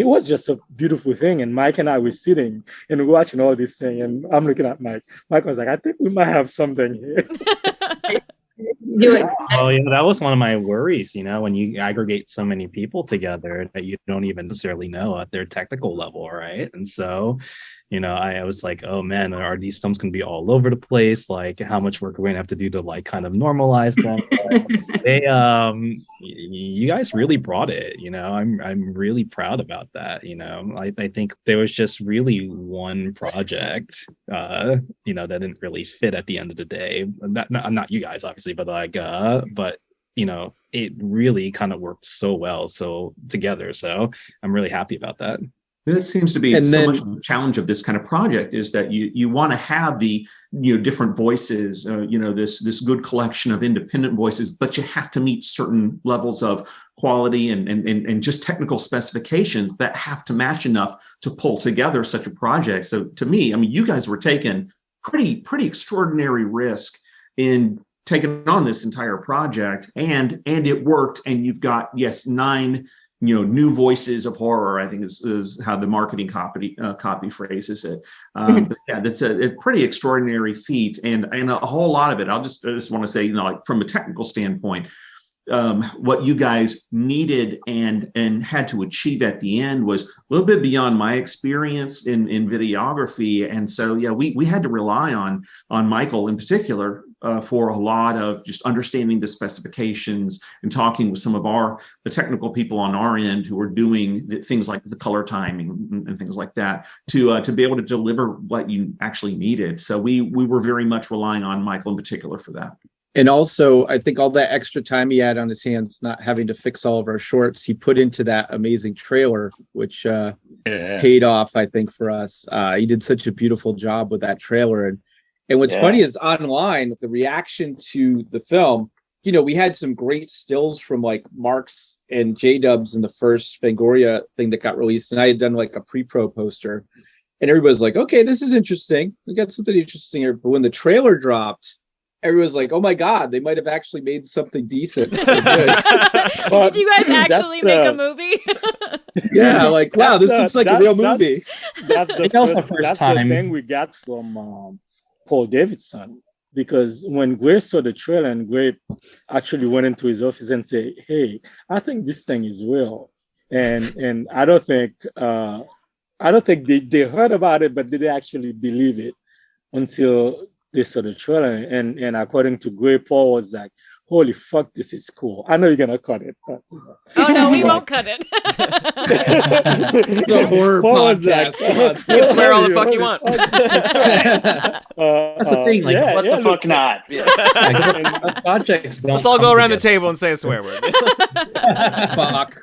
[SPEAKER 18] it was just a beautiful thing. And Mike and I were sitting and watching all this thing, and I'm looking at Mike. Mike was like, I think we might have something here.
[SPEAKER 17] Oh yeah, that was one of my worries, when you aggregate so many people together that you don't even necessarily know at their technical level, right? And so, I was like, oh man, are these films going to be all over the place? Like, how much work are we going to have to do to like kind of normalize them? You guys really brought it. I'm really proud about that. I think there was just really one project, that didn't really fit at the end of the day. Not you guys, obviously, but it really kind of worked so well together. So I'm really happy about that.
[SPEAKER 14] This seems to be
[SPEAKER 11] And
[SPEAKER 14] so
[SPEAKER 11] then-
[SPEAKER 14] much of the challenge of this kind of project is that you want to have the different voices, this good collection of independent voices, but you have to meet certain levels of quality and just technical specifications that have to match enough to pull together such a project. So to me, I mean, you guys were taking pretty extraordinary risk in taking on this entire project, and it worked. And you've got 9 new voices of horror, I think is how the marketing copy phrases it. But yeah, that's a pretty extraordinary feat, and a whole lot of it. I just want to say, like from a technical standpoint, what you guys needed and had to achieve at the end was a little bit beyond my experience in videography. And so, yeah, we had to rely on Michael in particular for a lot of just understanding the specifications and talking with some of the technical people on our end who were doing things like the color timing and things like that to be able to deliver what you actually needed. So we were very much relying on Michael in particular for that.
[SPEAKER 11] And also, I think all that extra time he had on his hands, not having to fix all of our shorts, he put into that amazing trailer, which paid off, I think, for us. He did such a beautiful job with that trailer. And what's funny is online, the reaction to the film, we had some great stills from like Marks and J-Dubs in the first Fangoria thing that got released. And I had done like a pre-pro poster. And everybody's like, okay, this is interesting. We got something interesting here. But when the trailer dropped, everyone's like, oh my God, they might have actually made something decent.
[SPEAKER 3] Did you guys actually make a movie?
[SPEAKER 11] Yeah, like, wow, this looks like a real movie.
[SPEAKER 18] That's the thing we got from Paul Davidson, because when Gray saw the trailer and Gray actually went into his office and said, hey, I think this thing is real. And I don't think they heard about it, but did they actually believe it until they saw the trailer? And according to Gray, Paul was like, holy fuck, this is cool. I know you're gonna cut it. But,
[SPEAKER 3] oh no, we won't cut it.
[SPEAKER 11] The horror podcast.
[SPEAKER 2] You can swear all the fuck you want.
[SPEAKER 17] That's the thing. Like,
[SPEAKER 10] what the fuck not?
[SPEAKER 17] Projects don't
[SPEAKER 2] Let's all go around the table and say a swear word.
[SPEAKER 11] Fuck.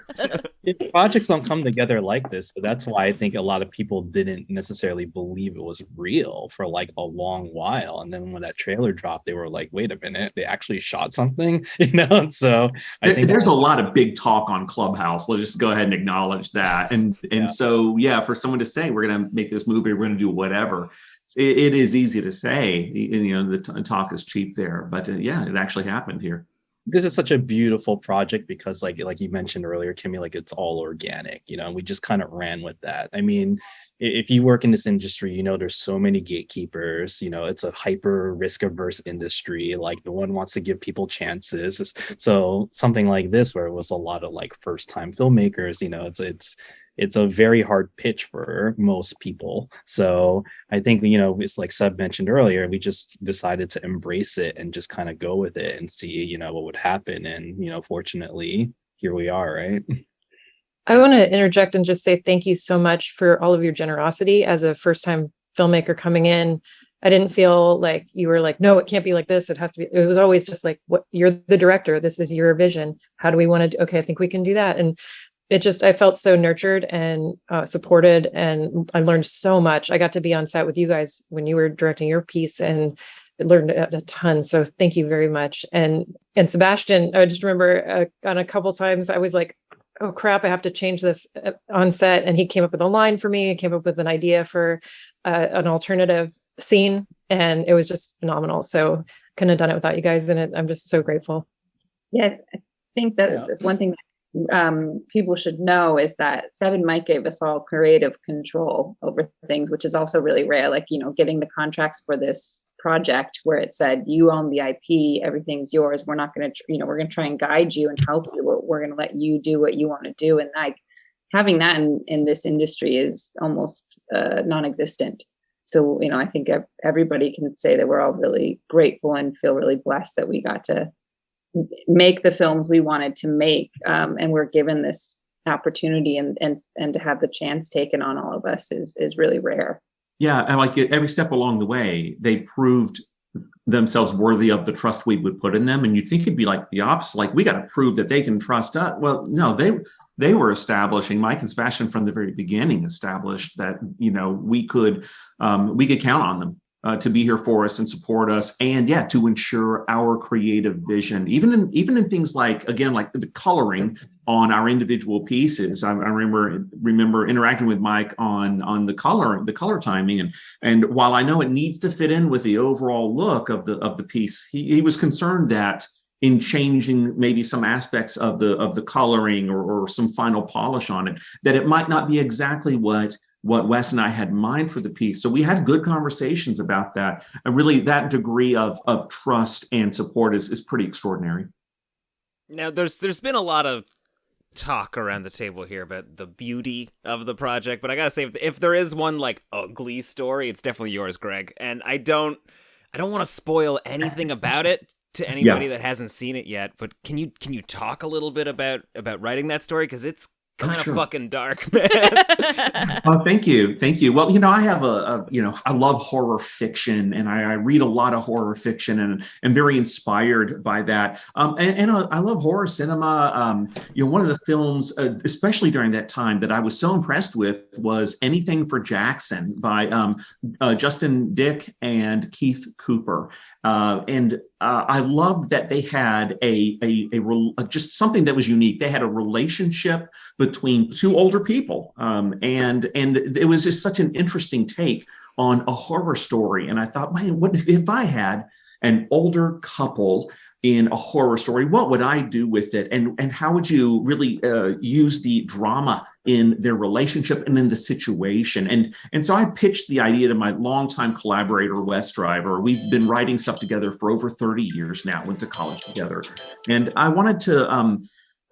[SPEAKER 17] Projects don't come together like this. So that's why I think a lot of people didn't necessarily believe it was real for like a long while. And then when that trailer dropped, they were like, wait a minute, they actually shot something, And so I think
[SPEAKER 14] there's a lot of big talk on Clubhouse. Let's just go ahead and acknowledge that. And so, yeah, for someone to say we're going to make this movie, we're going to do whatever, it is easy to say. The talk is cheap there, but yeah, it actually happened here.
[SPEAKER 17] This is such a beautiful project because like you mentioned earlier, Kimmy, like it's all organic, we just kind of ran with that. I mean, if you work in this industry, there's so many gatekeepers, it's a hyper risk averse industry. Like no one wants to give people chances. So something like this, where it was a lot of like first time filmmakers, it's a very hard pitch for most people. So I think, it's like Seb mentioned earlier, we just decided to embrace it and just kind of go with it and see, what would happen. And, fortunately, here we are, right?
[SPEAKER 16] I want to interject and just say thank you so much for all of your generosity as a first-time filmmaker coming in. I didn't feel like you were like, no, it can't be like this. It has to be. It was always just like, what, you're the director. This is your vision. How do we want to do? Okay, I think we can do that. And I felt so nurtured and supported, and I learned so much. I got to be on set with you guys when you were directing your piece and learned a ton. So thank you very much. And Sebastien, I just remember on a couple times I was like, oh crap, I have to change this on set. And he came up with a line for me, came up with an idea for an alternative scene. And it was just phenomenal. So couldn't have done it without you guys. And I'm just so grateful.
[SPEAKER 13] Yeah, I think that one thing that people should know is that Seb and Mike gave us all creative control over things, which is also really rare. Like, getting the contracts for this project where it said, you own the IP, everything's yours. We're not going to, we're going to try and guide you and help you. We're going to let you do what you want to do. And like having that in this industry is almost non-existent. So, I think everybody can say that we're all really grateful and feel really blessed that we got to make the films we wanted to make, and we're given this opportunity and to have the chance taken on all of us is really rare.
[SPEAKER 14] Yeah, and like every step along the way, they proved themselves worthy of the trust we would put in them. And you'd think it'd be like the opposite, like we got to prove that they can trust us. Well, no, they were establishing, Mike and Sebastien from the very beginning established that, we could count on them to be here for us and support us, and to ensure our creative vision, even in things like the coloring on our individual pieces. I remember interacting with Mike on the color timing, and while I know it needs to fit in with the overall look of the piece, he was concerned that in changing maybe some aspects of the coloring or some final polish on it, that it might not be exactly what Wes and I had in mind for the piece. So we had good conversations about that. And really that degree of trust and support is pretty extraordinary.
[SPEAKER 2] Now, there's been a lot of talk around the table here about the beauty of the project, but I gotta say, if there is one like ugly story, it's definitely yours, Greg. And I don't want to spoil anything about it to anybody that hasn't seen it yet, but can you talk a little bit about writing that story, because it's kind of fucking dark, man.
[SPEAKER 14] Oh, thank you. Well, I have I love horror fiction, and I read a lot of horror fiction, and am very inspired by that. And I love horror cinema. One of the films, especially during that time, that I was so impressed with was Anything for Jackson by Justin Dick and Keith Cooper. And I loved that they had just something that was unique. They had a relationship between two older people, and it was just such an interesting take on a horror story. And I thought, man, what if I had an older couple in a horror story? What would I do with it? And how would you really use the drama in their relationship and in the situation? And so I pitched the idea to my longtime collaborator, Wes Driver. We've been writing stuff together for over 30 years now, went to college together. And I wanted to,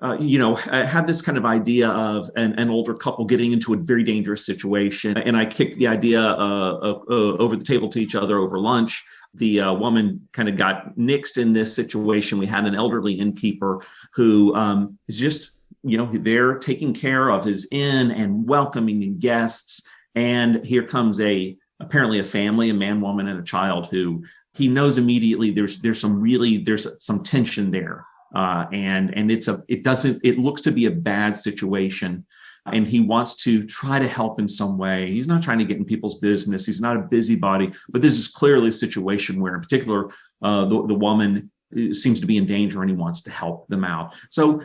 [SPEAKER 14] have this kind of idea of an older couple getting into a very dangerous situation. And I kicked the idea over the table to each other over lunch. The woman kind of got nixed in this situation. We had an elderly innkeeper who is just, there taking care of his inn and welcoming guests. And here comes apparently a family, a man, woman, and a child, who he knows immediately there's some tension there. And it looks to be a bad situation. And he wants to try to help in some way. He's not trying to get in people's business. He's not a busybody, but this is clearly a situation where, in particular, the woman seems to be in danger, and he wants to help them out. So,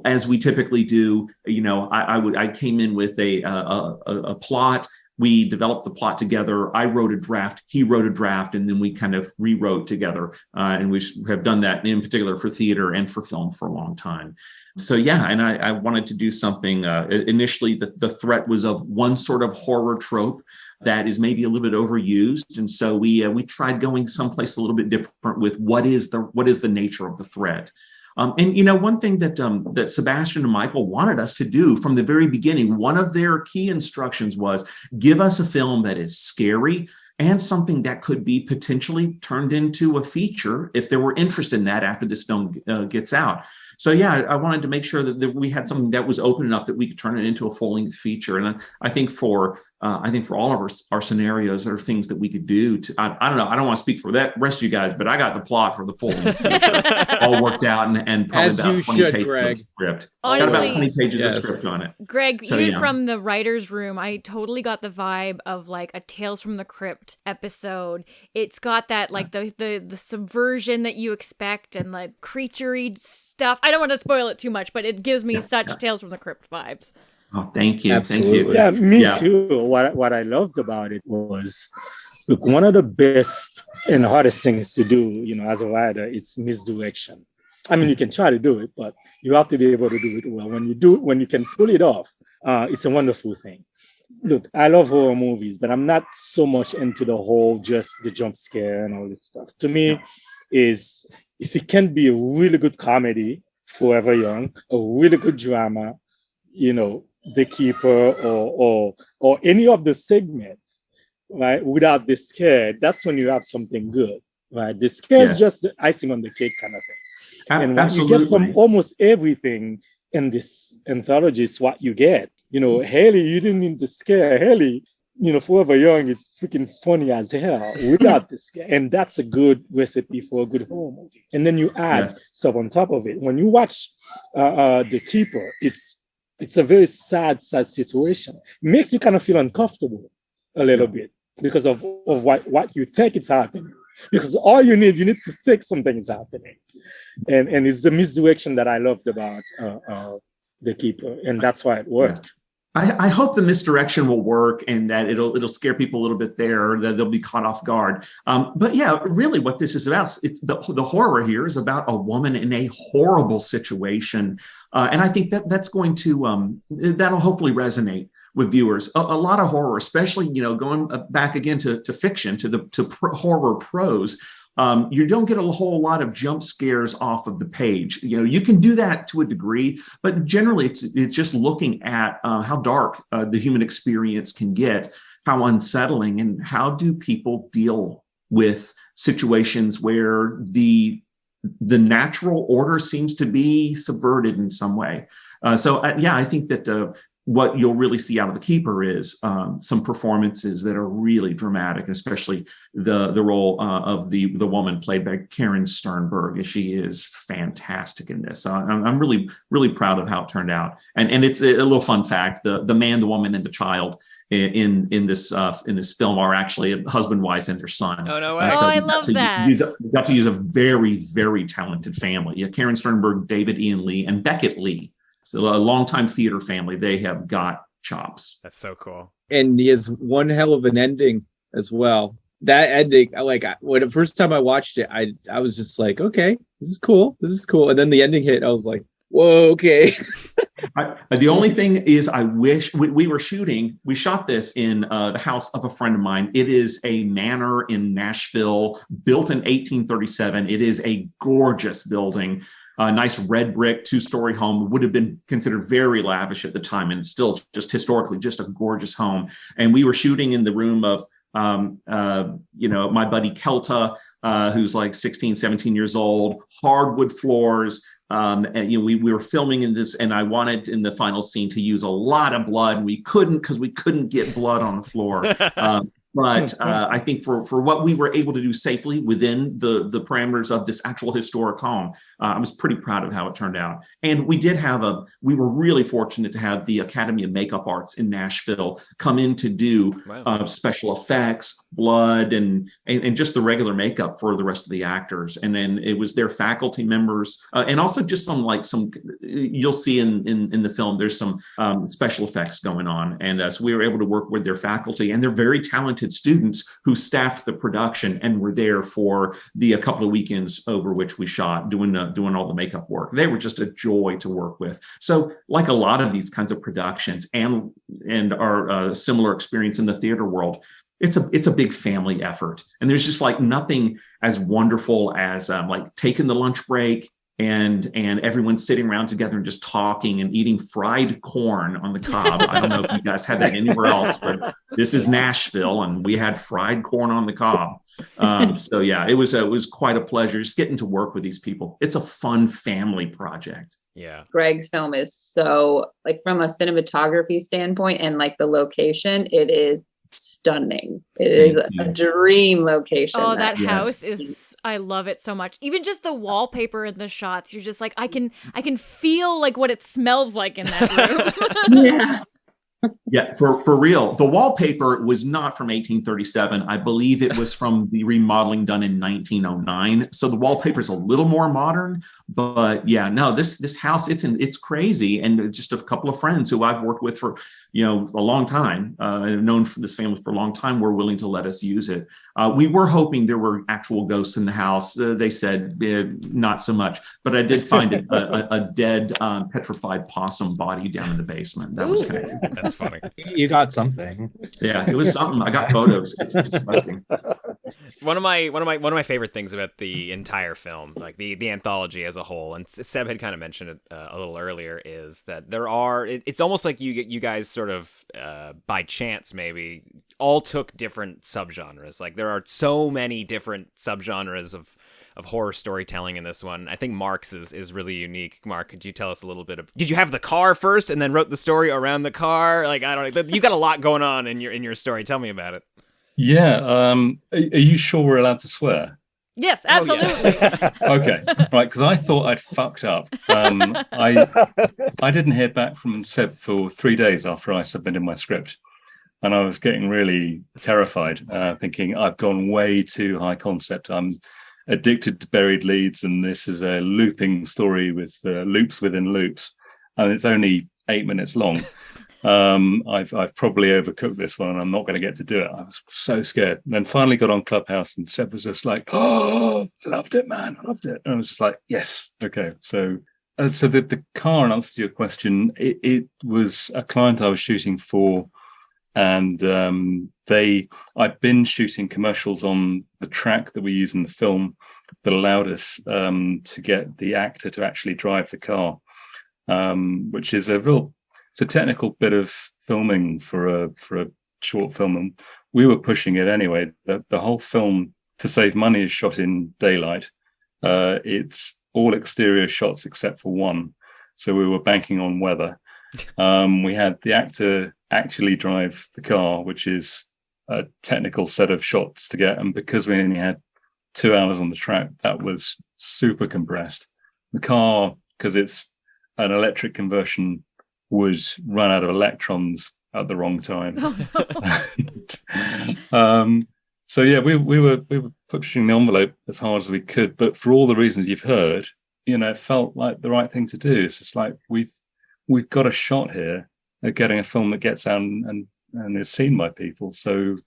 [SPEAKER 14] as we typically do, I came in with a plot. We developed the plot together. I wrote a draft, he wrote a draft, and then we kind of rewrote together. And we have done that in particular for theater and for film for a long time. So and I wanted to do something. Initially, the threat was of one sort of horror trope that is maybe a little bit overused. And so we tried going someplace a little bit different with what is the nature of the threat. And one thing that Sebastien and Michael wanted us to do from the very beginning, one of their key instructions was give us a film that is scary and something that could be potentially turned into a feature if there were interest in that after this film gets out. So I wanted to make sure that we had something that was open enough that we could turn it into a full-length feature. And I think for all of our scenarios, there are things that we could do to, I don't know, I don't want to speak for that rest of you guys, but I got the plot for the full-length feature all worked out and probably
[SPEAKER 11] As
[SPEAKER 14] about
[SPEAKER 11] you
[SPEAKER 14] 20
[SPEAKER 11] should,
[SPEAKER 14] pages
[SPEAKER 11] Greg.
[SPEAKER 14] of script.
[SPEAKER 3] Honestly,
[SPEAKER 14] got about 20 pages of script on it.
[SPEAKER 3] Greg,
[SPEAKER 14] So,
[SPEAKER 3] even from the writer's room, I totally got the vibe of like a Tales from the Crypt episode. It's got that like the subversion that you expect and like creaturey stuff. I don't want to spoil it too much, but it gives me such Tales from the Crypt vibes.
[SPEAKER 14] Oh, thank you.
[SPEAKER 11] Absolutely.
[SPEAKER 14] Thank you.
[SPEAKER 18] Yeah, me too. What I loved about it was, look, one of the best and hardest things to do, as a writer, it's misdirection. I mean, you can try to do it, but you have to be able to do it well. When you can pull it off, it's a wonderful thing. Look, I love horror movies, but I'm not so much into the whole just the jump scare and all this stuff. To me, is if it can be a really good comedy, Forever Young, a really good drama, The Keeper or any of the segments, right, without the scare, that's when you have something good, right? The scare is just the icing on the cake kind of thing. And what you get from almost everything in this anthology is what you get. Haley, you didn't need to scare. Haley, Forever Young is freaking funny as hell without this guy. And that's a good recipe for a good horror movie. And then you add stuff on top of it. When you watch The Keeper, it's a very sad situation. It makes you kind of feel uncomfortable a little bit because of what you think is happening. Because all you need to think something is happening. And it's the misdirection that I loved about The Keeper. And that's why it worked.
[SPEAKER 14] I hope the misdirection will work and that it'll scare people a little bit there, that they'll be caught off guard. But yeah, really what this is about, it's the horror here is about a woman in a horrible situation. And I think that's going to, that'll hopefully resonate with viewers. A lot of horror, especially, going back again to fiction, to horror prose, you don't get a whole lot of jump scares off of the page. You can do that to a degree, but generally it's just looking at how dark the human experience can get, how unsettling, and how do people deal with situations where the natural order seems to be subverted in some way. I think that what you'll really see out of The Keeper is some performances that are really dramatic, especially the role of the woman played by Karen Sternberg. She is fantastic in this. I'm really, really proud of how it turned out. And it's a little fun fact: the man, the woman, and the child in this film are actually a husband, wife, and their son.
[SPEAKER 2] Oh no way!
[SPEAKER 3] I love that.
[SPEAKER 14] Got to use a very, very talented family. Karen Sternberg, David Ian Lee, and Beckett Lee. So a longtime theater family. They have got chops.
[SPEAKER 2] That's so cool.
[SPEAKER 11] And he has one hell of an ending as well. That ending, when the first time I watched it, I was just like, okay, this is cool. And then the ending hit. I was like, whoa, okay.
[SPEAKER 14] The only thing is, I wish we shot this in the house of a friend of mine. It is a manor in Nashville, built in 1837. It is a gorgeous building. A nice red brick 2-story home, would have been considered very lavish at the time, and still just historically just a gorgeous home. And we were shooting in the room of my buddy Kelta, who's like 16, 17 years old, hardwood floors. And we were filming in this, and I wanted in the final scene to use a lot of blood, and we couldn't because we couldn't get blood on the floor. But I think for what we were able to do safely within the parameters of this actual historic home, I was pretty proud of how it turned out. And we were really fortunate to have the Academy of Makeup Arts in Nashville come in to do special effects, blood, and just the regular makeup for the rest of the actors. And then it was their faculty members, and also just some you'll see in the film, there's some special effects going on. And so we were able to work with their faculty, and they're very talented students who staffed the production and were there for a couple of weekends over which we shot, doing all the makeup work. They were just a joy to work with. So like a lot of these kinds of productions and our similar experience in the theater world, it's a big family effort. And there's just like nothing as wonderful as like taking the lunch break and everyone sitting around together and just talking and eating fried corn on the cob. I don't know if you guys had that anywhere else, but this is Nashville, and we had fried corn on the cob. So yeah, it was quite a pleasure just getting to work with these people. It's a fun family project.
[SPEAKER 2] Yeah.
[SPEAKER 13] Greg's film is so, like, from a cinematography standpoint and like the location, it is stunning. It is a dream location.
[SPEAKER 3] Oh, that house is, I love it so much. Even just the wallpaper and the shots, you're just like, I can feel like what it smells like in that room.
[SPEAKER 13] Yeah.
[SPEAKER 14] Yeah, for real. The wallpaper was not from 1837. I believe it was from the remodeling done in 1909. So the wallpaper is a little more modern, but yeah, no, this house, it's crazy. And just a couple of friends who I've worked with for, a long time, I've known this family for a long time, were willing to let us use it. We were hoping there were actual ghosts in the house. They said not so much, but I did find a dead petrified possum body down in the basement. That was kind of
[SPEAKER 2] That's funny.
[SPEAKER 17] You got something.
[SPEAKER 14] Yeah, it was something. I got photos. It's disgusting.
[SPEAKER 2] One of my favorite things about the entire film, like the anthology as a whole, and Seb had kind of mentioned it a little earlier, is that it's almost like you guys sort of by chance maybe all took different subgenres. Like there are so many different subgenres of horror storytelling in this one. I think Mark's is really unique. Mark, could you tell us a little bit of? Did you have the car first and then wrote the story around the car? Like, I don't know. You got a lot going on in your story. Tell me about it.
[SPEAKER 15] Yeah. Are you sure we're allowed to swear?
[SPEAKER 3] Yes, absolutely.
[SPEAKER 15] Okay, right, because I thought I'd fucked up. I didn't hear back from Seb for 3 days after I submitted my script, and I was getting really terrified, thinking I've gone way too high concept. I'm addicted to buried leads, and this is a looping story with loops within loops, and it's only 8 minutes long. I've probably overcooked this one and I'm not going to get to do it. I was so scared. And then finally got on Clubhouse and Seb was just like, oh, loved it, man. I loved it. And I was just like, yes. Okay. So the car, in answer to your question, it was a client I was shooting for, and I'd been shooting commercials on the track that we use in the film that allowed us to get the actor to actually drive the car, which is it's a technical bit of filming for a short film, and we were pushing it anyway. The whole film, to save money, is shot in daylight. It's all exterior shots except for one, so we were banking on weather. We had the actor actually drive the car, which is a technical set of shots to get, and because we only had 2 hours on the track, that was super compressed. The car, because it's an electric conversion, would run out of electrons at the wrong time. So yeah, we were pushing the envelope as hard as we could, but for all the reasons you've heard, it felt like the right thing to do. It's just like we've got a shot here at getting a film that gets out and is seen by people. So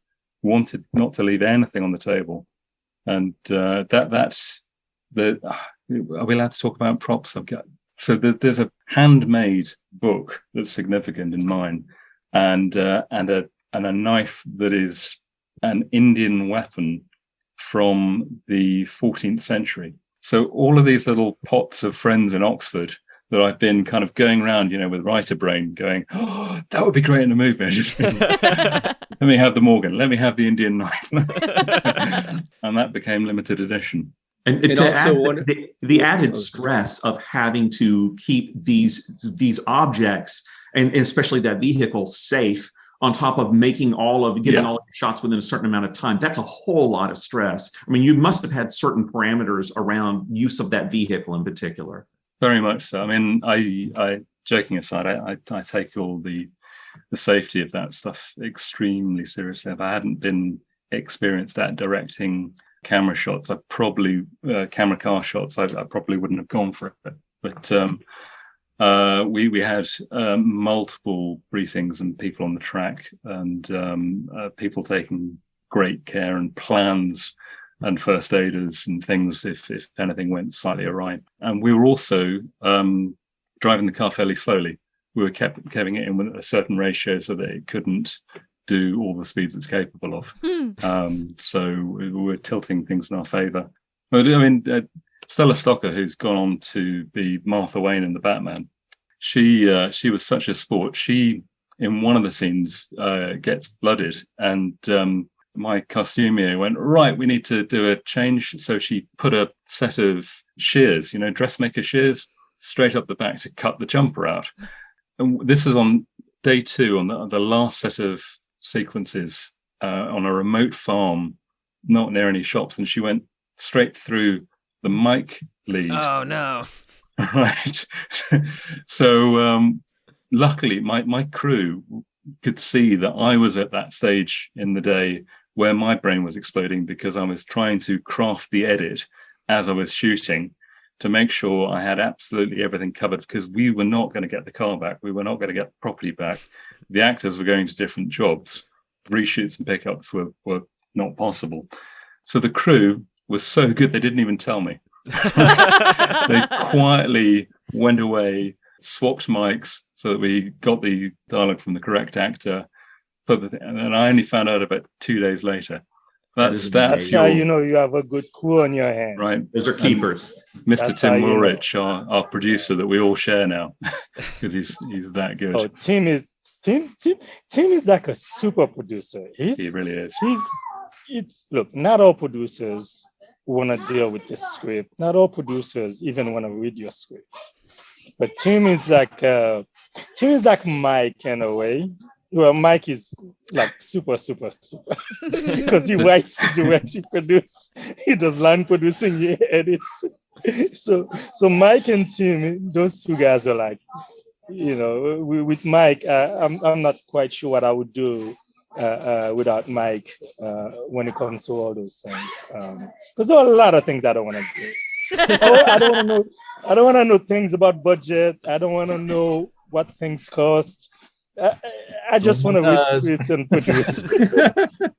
[SPEAKER 15] wanted not to leave anything on the table, and that's the. Are we allowed to talk about props? So there's a handmade book that's significant in mine, and a knife that is an Indian weapon from the 14th century. So all of these little pots of friends in Oxford that I've been kind of going around, with writer brain, going, oh, that would be great in a movie. Let me have the Morgan. Let me have the Indian knife, and that became limited edition.
[SPEAKER 14] And to add the added stress of having to keep these objects, and especially that vehicle, safe, on top of getting all of the shots within a certain amount of time, that's a whole lot of stress. I mean, you must have had certain parameters around use of that vehicle in particular.
[SPEAKER 15] Very much so. I mean, I joking aside, I take all the safety of that stuff extremely seriously. If I hadn't been experienced at directing camera shots, I probably camera car shots, I probably wouldn't have gone for it. But we had multiple briefings and people on the track, and people taking great care, and plans and first aiders and things if anything went slightly awry. And we were also driving the car fairly slowly. We were keeping it in with a certain ratio so that it couldn't do all the speeds it's capable of. So we were tilting things in our favor. But I mean, Stella Stocker, who's gone on to be Martha Wayne in the Batman, she was such a sport. She, in one of the scenes, gets blooded, and my costumier went, right, we need to do a change. So she put a set of shears, dressmaker shears, straight up the back to cut the jumper out. And this is on day 2, on the last set of sequences, on a remote farm, not near any shops, and she went straight through the mic lead.
[SPEAKER 2] Oh no!
[SPEAKER 15] Right. So luckily, my crew could see that I was at that stage in the day where my brain was exploding, because I was trying to craft the edit as I was shooting to make sure I had absolutely everything covered, because we were not going to get the car back. We were not going to get the property back. The actors were going to different jobs. Reshoots and pickups were not possible. So the crew was so good, they didn't even tell me. They quietly went away, swapped mics so that we got the dialogue from the correct actor. And then I only found out about 2 days later. That's
[SPEAKER 18] how you have a good crew on your hands.
[SPEAKER 15] Right.
[SPEAKER 14] Those are keepers.
[SPEAKER 15] Mr. Tim Woolrich, our producer that we all share now, because he's that good.
[SPEAKER 18] Oh, Tim is like a super producer.
[SPEAKER 15] He really is.
[SPEAKER 18] Look, not all producers want to deal with the script. Not all producers even want to read your script. But Tim is like Mike in a way. Well, Mike is like super because he writes, he directs, he produces, he does line producing, he edits. So Mike and Tim, those two guys are like, with Mike, I'm not quite sure what I would do without Mike when it comes to all those things. Because there are a lot of things I don't want to do. I don't want to know. I don't want to know things about budget. I don't want to know what things cost. I just want to read scripts and produce.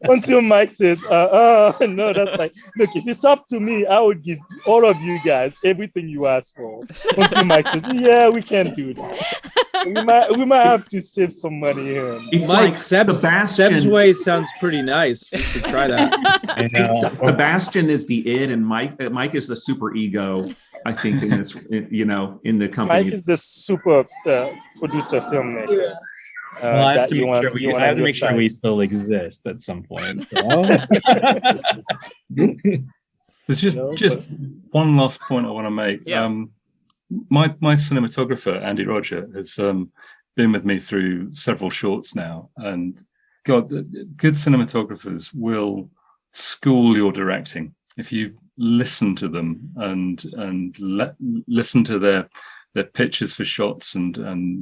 [SPEAKER 18] Until Mike says, no, that's like, look, if it's up to me, I would give all of you guys everything you ask for. Until Mike says, yeah, we can't do that. We might have to save some money here.
[SPEAKER 11] It's Mike, like Seb's way sounds pretty nice. We should try that.
[SPEAKER 14] Sebastian is the id, and Mike is the super ego. I think in this, in the company.
[SPEAKER 18] Mike is the super producer filmmaker.
[SPEAKER 17] I have to make sure we still exist at some point. So.
[SPEAKER 15] There's just one last point I want to make. Yeah. My cinematographer, Andy Roger, has been with me through several shorts now. And God, good cinematographers will school your directing. If you listen to them and listen to their pitches for shots and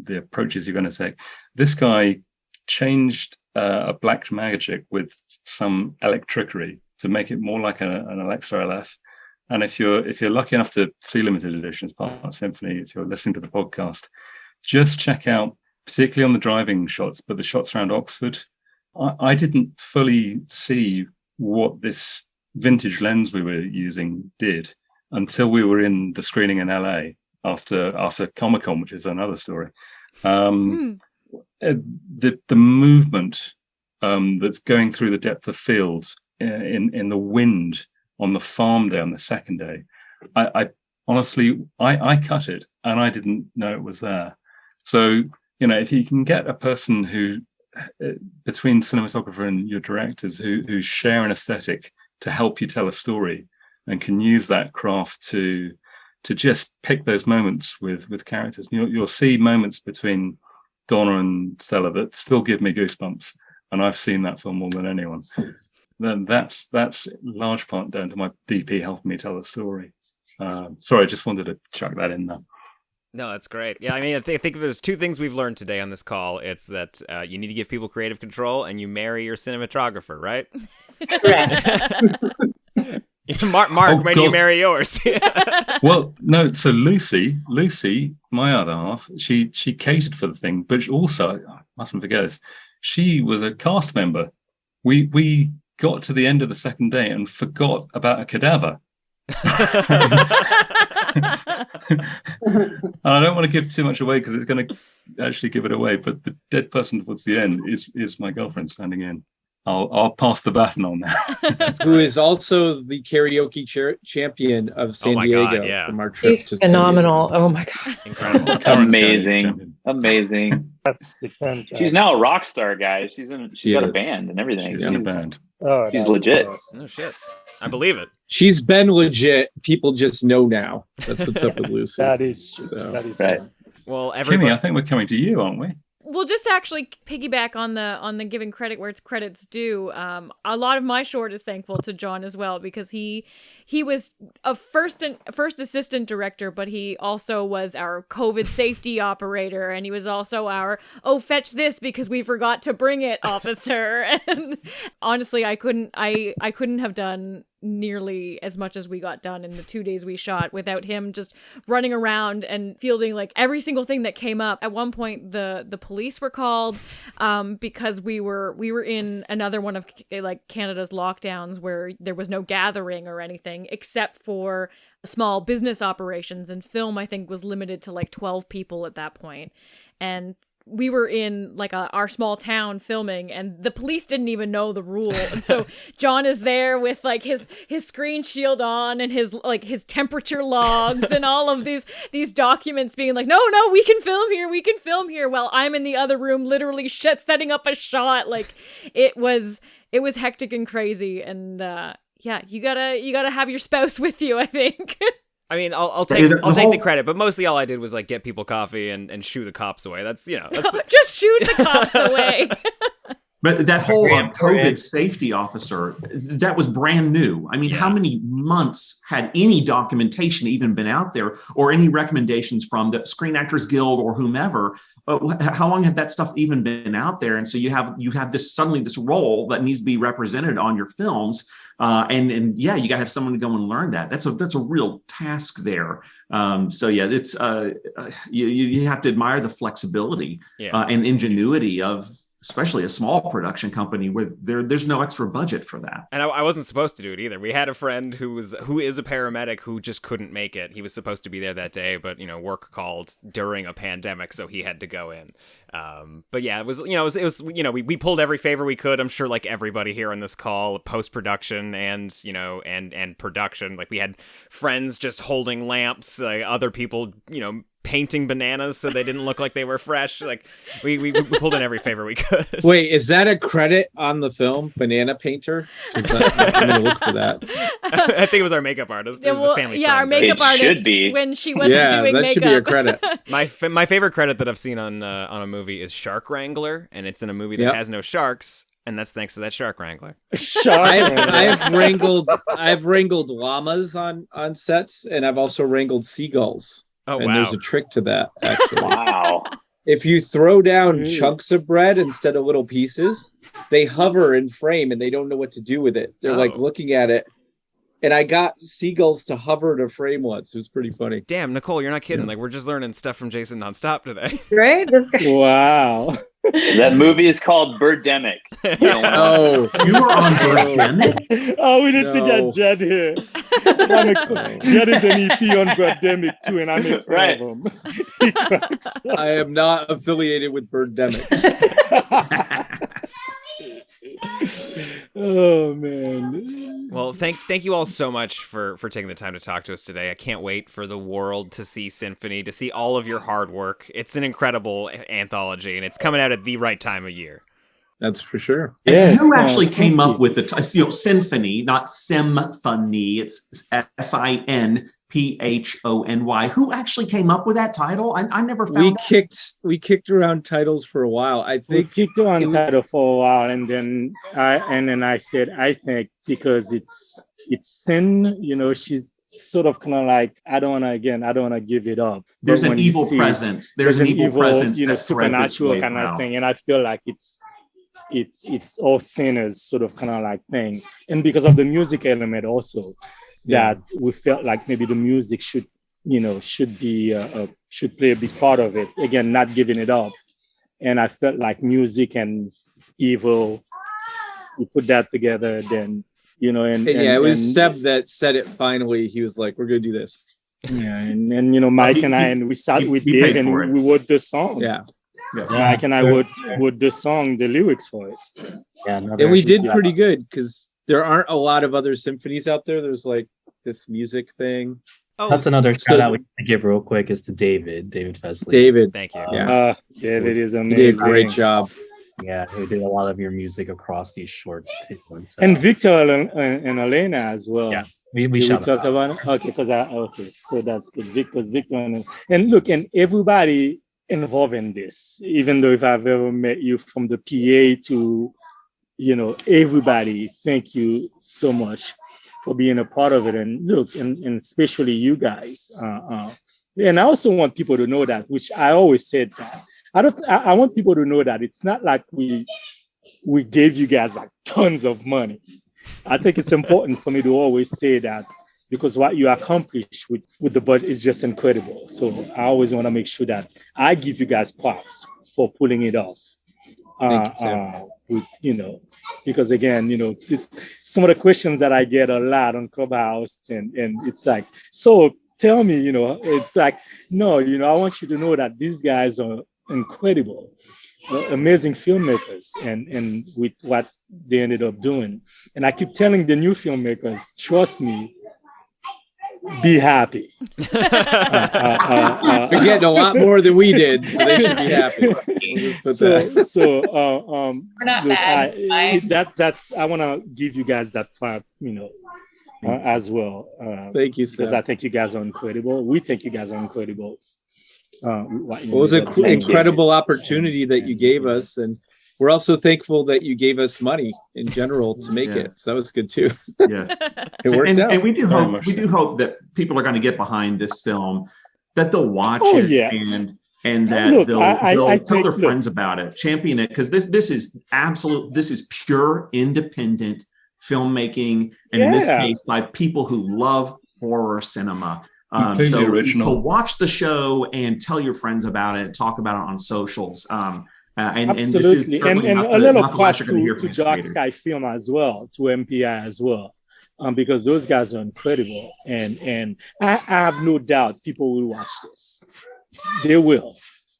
[SPEAKER 15] the approaches you're going to take. This guy changed a black magic with some electricity to make it more like an Alexa LF. And if you're lucky enough to see limited editions part of Sinphony, if you're listening to the podcast, just check out, particularly on the driving shots, but the shots around Oxford. I didn't fully see what this vintage lens we were using did until we were in the screening in LA after Comic-Con, which is another story. The movement that's going through the depth of field in the wind on the farm day on the second day, I honestly cut it and I didn't know it was there. So if you can get a person who between cinematographer and your directors who share an aesthetic to help you tell a story and can use that craft to just pick those moments with characters. You'll see moments between Donna and Stella that still give me goosebumps, and I've seen that film more than anyone. Then that's large part down to my DP helping me tell the story. Sorry, I just wanted to chuck that in there.
[SPEAKER 2] No, that's great. Yeah, I mean, I think there's two things we've learned today on this call. It's that you need to give people creative control, and you marry your cinematographer, right?
[SPEAKER 6] Correct.
[SPEAKER 2] Mark, when do you marry yours?
[SPEAKER 15] Well, no. So Lucy, my other half, she catered for the thing, but also, I mustn't forget this, she was a cast member. We got to the end of the second day and forgot about a cadaver. And I don't want to give too much away because it's going to actually give it away. But the dead person towards the end is my girlfriend standing in. I'll pass the baton on that.
[SPEAKER 11] Who is also the karaoke champion of San Diego from our trip to
[SPEAKER 16] phenomenal. Oh my god,
[SPEAKER 10] incredible, amazing.
[SPEAKER 18] That's fantastic.
[SPEAKER 10] She's now a rock star, guys. She's got a band and everything.
[SPEAKER 15] She's in a band.
[SPEAKER 10] Oh, she's legit.
[SPEAKER 2] Awesome. No shit. I believe it.
[SPEAKER 11] She's been legit. People just know now. That's what's up with Lucy.
[SPEAKER 18] That is true.
[SPEAKER 11] So.
[SPEAKER 18] That is
[SPEAKER 10] right.
[SPEAKER 18] true.
[SPEAKER 2] Well, everybody,
[SPEAKER 15] Kimmy, I think we're coming to you, aren't we?
[SPEAKER 3] Well, just to actually piggyback on the giving credit where it's credit's due, a lot of my short is thankful to John as well, because he was a first assistant director, but he also was our COVID safety operator, and he was also our fetch this because we forgot to bring it officer. And honestly, I couldn't have done nearly as much as we got done in the 2 days we shot without him just running around and fielding like every single thing that came up. At one point the police were called because we were in another one of like Canada's lockdowns where there was no gathering or anything except for small business operations, and film I think was limited to like 12 people at that point. And we were in like our small town filming, and the police didn't even know the rule. And so John is there with like his screen shield on and his temperature logs and all of these documents being like, no, we can film here. While I'm in the other room, literally setting up a shot. Like it was hectic and crazy. And Yeah, you gotta have your spouse with you, I think.
[SPEAKER 2] I mean, I'll take the credit, but mostly all I did was like get people coffee and shoo the cops away. That's
[SPEAKER 3] just shoot the cops away.
[SPEAKER 14] But that whole COVID safety officer, that was brand new. I mean, how many months had any documentation even been out there, or any recommendations from the Screen Actors Guild or whomever? How long had that stuff even been out there? And so you have this role that needs to be represented on your films. And you got to have someone to go and learn that. That's a real task there. It's you have to admire the flexibility and ingenuity of especially a small production company where there's no extra budget for that.
[SPEAKER 2] And I wasn't supposed to do it either. We had a friend who is a paramedic who just couldn't make it. He was supposed to be there that day, but work called during a pandemic, so he had to go in. But yeah, it was we pulled every favor we could. I'm sure like everybody here on this call, post-production and production. Like we had friends just holding lamps, like other people, painting bananas so they didn't look like they were fresh. Like we pulled in every favor we could.
[SPEAKER 11] Wait, is that a credit on the film, Banana Painter? I'm gonna look for that.
[SPEAKER 2] I think it was our makeup artist. It was a family friend,
[SPEAKER 3] our makeup artist when she wasn't doing makeup. That should be a credit.
[SPEAKER 2] My favorite credit that I've seen on a movie is Shark Wrangler, and it's in a movie that has no sharks. And that's thanks to that shark wrangler.
[SPEAKER 11] I've wrangled llamas on sets, and I've also wrangled seagulls.
[SPEAKER 2] Oh,
[SPEAKER 11] and
[SPEAKER 2] wow.
[SPEAKER 11] There's a trick to that, actually.
[SPEAKER 10] Wow.
[SPEAKER 11] If you throw down chunks of bread instead of little pieces, they hover in frame and they don't know what to do with it. They're like looking at it. And I got seagulls to hover to frame once. It was pretty funny.
[SPEAKER 2] Damn, Nichole, you're not kidding. Like, we're just learning stuff from Jason nonstop today.
[SPEAKER 16] Right?
[SPEAKER 18] Wow.
[SPEAKER 10] That movie is called Birdemic.
[SPEAKER 11] Oh,
[SPEAKER 14] you were on Birdemic?
[SPEAKER 18] Oh, we need to get Jed here. Jed is an EP on Birdemic too, and I make fun of him. He cracks up.
[SPEAKER 11] I am not affiliated with Birdemic.
[SPEAKER 18] Oh man.
[SPEAKER 2] Well, thank you all so much for taking the time to talk to us today. I can't wait for the world to see Sinphony, to see all of your hard work. It's an incredible anthology, and it's coming out at the right time of year.
[SPEAKER 11] That's for sure.
[SPEAKER 14] Yes. Who actually came up with the Sinphony, not Symphony? It's Sinphony. Who actually came up with that title? I never found.
[SPEAKER 11] We kicked around titles for a while. I think
[SPEAKER 18] we kicked around title for a while, and then I said I think because it's sin. She's sort of kind of like I don't want to give it up.
[SPEAKER 14] There's an evil presence. There's an evil presence.
[SPEAKER 18] Supernatural kind of thing, and I feel like it's all sinners sort of kind of like thing, and because of the music element also. That we felt like maybe the music should play a big part of it. Again, not giving it up. And I felt like music and evil, we put that together. Then
[SPEAKER 11] it was Seb that said it. Finally, he was like, "We're gonna do this."
[SPEAKER 18] Yeah, and Mike and I, and we sat with Dave and we wrote the song.
[SPEAKER 11] Yeah.
[SPEAKER 18] Mike and I wrote the song, the lyrics for it.
[SPEAKER 11] Yeah, and we did pretty good because there aren't a lot of other symphonies out there. There's like this music thing.
[SPEAKER 17] Oh, that's another shout out we can give real quick is to David Fesley.
[SPEAKER 11] David,
[SPEAKER 2] thank you.
[SPEAKER 18] David is amazing.
[SPEAKER 11] He did a great job.
[SPEAKER 17] Yeah, he did a lot of your music across these shorts too.
[SPEAKER 18] And Victor and Elena as well.
[SPEAKER 17] Yeah, we talk
[SPEAKER 18] about it. Okay, so that's good. Victor and look, and everybody involved in this. Even though if I've ever met you from the PA to everybody, thank you so much for being a part of it. And look, and especially you guys. And I also want people to know that, which I always said that. I want people to know that it's not like we gave you guys like tons of money. I think it's important for me to always say that because what you accomplished with the budget is just incredible. So I always want to make sure that I give you guys props for pulling it off. Because again, some of the questions that I get a lot on Clubhouse and it's like, so tell me, it's like, no, I want you to know that these guys are incredible, amazing filmmakers and with what they ended up doing. And I keep telling the new filmmakers, trust me, be happy.
[SPEAKER 11] They're getting a lot more than we did, so they should be happy.
[SPEAKER 13] We're not bad.
[SPEAKER 18] That's I want to give you guys that part, as well.
[SPEAKER 11] Thank you,
[SPEAKER 18] because
[SPEAKER 11] Seb.
[SPEAKER 18] I think you guys are incredible. We think you guys are incredible.
[SPEAKER 11] It was an incredible opportunity that you gave us, and we're also thankful that you gave us money in general to make it. So that was good too.
[SPEAKER 14] Yes,
[SPEAKER 11] it worked out.
[SPEAKER 14] And we do hope that people are going to get behind this film, that they'll watch it, and that they'll tell their friends about it, champion it, because this is pure independent filmmaking, and in this case by people who love horror cinema. So watch the show and tell your friends about it, talk about it on socials.
[SPEAKER 18] Absolutely, and a little props to Dark Sky Film as well, to MPI as well, because those guys are incredible, and I have no doubt people will watch this. They will,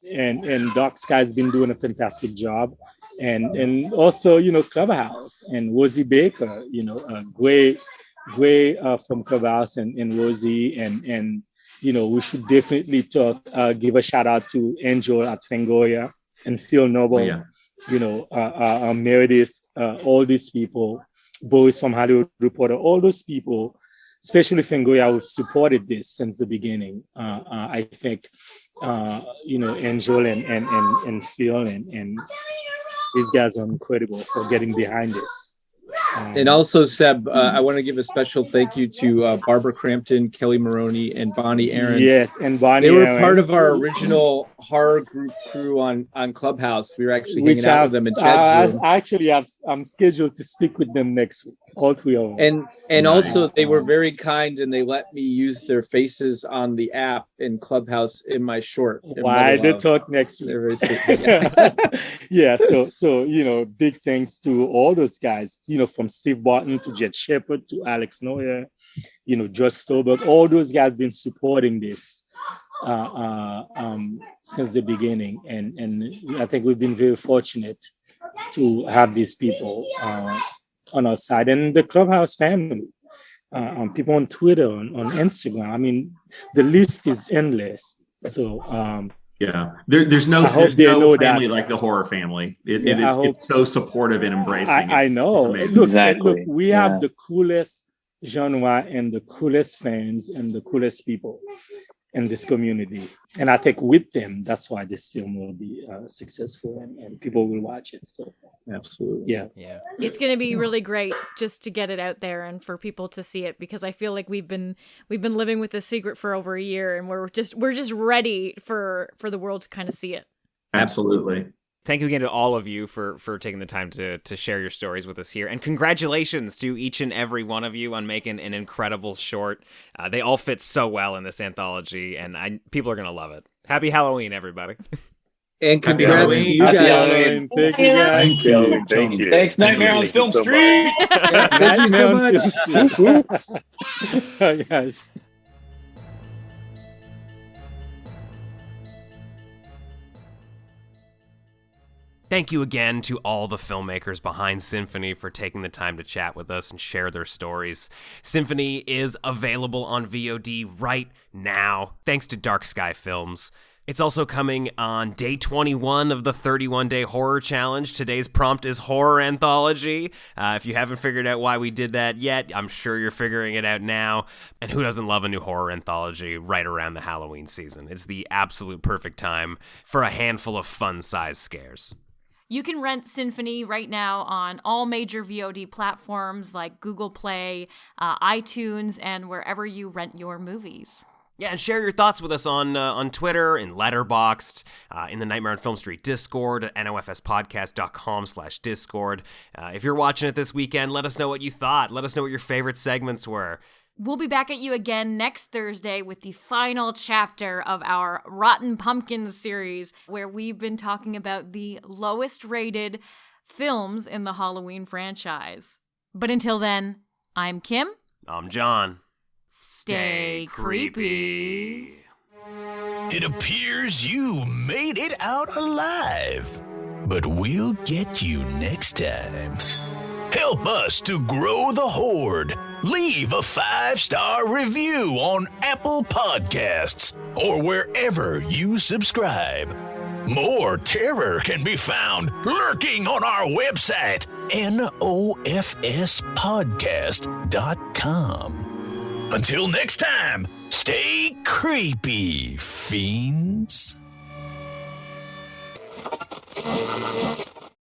[SPEAKER 18] and Dark Sky's been doing a fantastic job, and also Clubhouse and Rosie Baker, Gray from Clubhouse and Rosie, and we should definitely give a shout out to Angel at Fangoria and Phil Noble, Meredith, all these people, Boris from Hollywood Reporter, all those people, especially Fangoria, who supported this since the beginning. I think, Angel and Phil and these guys are incredible for getting behind this.
[SPEAKER 11] And also, Seb, I want to give a special thank you to Barbara Crampton, Kelly Maroney, and Bonnie Aarons.
[SPEAKER 18] Yes, and Bonnie.
[SPEAKER 11] They were part of our original horror group crew on Clubhouse. We were actually hanging out with them in Chad's room.
[SPEAKER 18] Actually, I'm scheduled to speak with them next week. All three of them.
[SPEAKER 11] And also, they were very kind, and they let me use their faces on the app in Clubhouse in my short.
[SPEAKER 18] Why they talk next week? Yeah. So big thanks to all those guys. From Steve Barton to Jet Shepard to Alex Neuer, Josh Stolberg, all those guys been supporting this since the beginning, and I think we've been very fortunate to have these people on our side, and the Clubhouse family, people on Twitter, on Instagram. I mean, the list is endless. So
[SPEAKER 14] there's no family like the horror family. It's so supportive and embracing.
[SPEAKER 18] I know. Look, we have the coolest genre and the coolest fans and the coolest people in this community, and I think with them, that's why this film will be successful and people will watch it. So absolutely, yeah.
[SPEAKER 3] It's going to be really great just to get it out there and for people to see it, because I feel like we've been living with this secret for over a year, and we're just ready for the world to kind of see it.
[SPEAKER 14] Absolutely.
[SPEAKER 2] Thank you again to all of you for taking the time to share your stories with us here. And congratulations to each and every one of you on making an incredible short. They all fit so well in this anthology, and people are going to love it. Happy Halloween, everybody.
[SPEAKER 11] And congrats to you guys.
[SPEAKER 18] Halloween. Thank you guys.
[SPEAKER 10] Thank you. Thanks, Nightmare on Film Street.
[SPEAKER 11] Thank you so much.
[SPEAKER 18] Yes.
[SPEAKER 2] Thank you again to all the filmmakers behind Sinphony for taking the time to chat with us and share their stories. Sinphony is available on VOD right now, thanks to Dark Sky Films. It's also coming on day 21 of the 31-day horror challenge. Today's prompt is horror anthology. If you haven't figured out why we did that yet, I'm sure you're figuring it out now. And who doesn't love a new horror anthology right around the Halloween season? It's the absolute perfect time for a handful of fun-sized scares.
[SPEAKER 3] You can rent Sinphony right now on all major VOD platforms like Google Play, iTunes, and wherever you rent your movies.
[SPEAKER 2] Yeah, and share your thoughts with us on Twitter, in Letterboxd, in the Nightmare on Film Street Discord, at nofspodcast.com/Discord. If you're watching it this weekend, let us know what you thought. Let us know what your favorite segments were.
[SPEAKER 3] We'll be back at you again next Thursday with the final chapter of our Rotten Pumpkins series, where we've been talking about the lowest rated films in the Halloween franchise. But until then, I'm Kim.
[SPEAKER 2] I'm John.
[SPEAKER 3] Stay creepy.
[SPEAKER 1] It appears you made it out alive, but we'll get you next time. Help us to grow the horde. Leave a 5-star review on Apple Podcasts or wherever you subscribe. More terror can be found lurking on our website, nofspodcast.com. Until next time, stay creepy, fiends.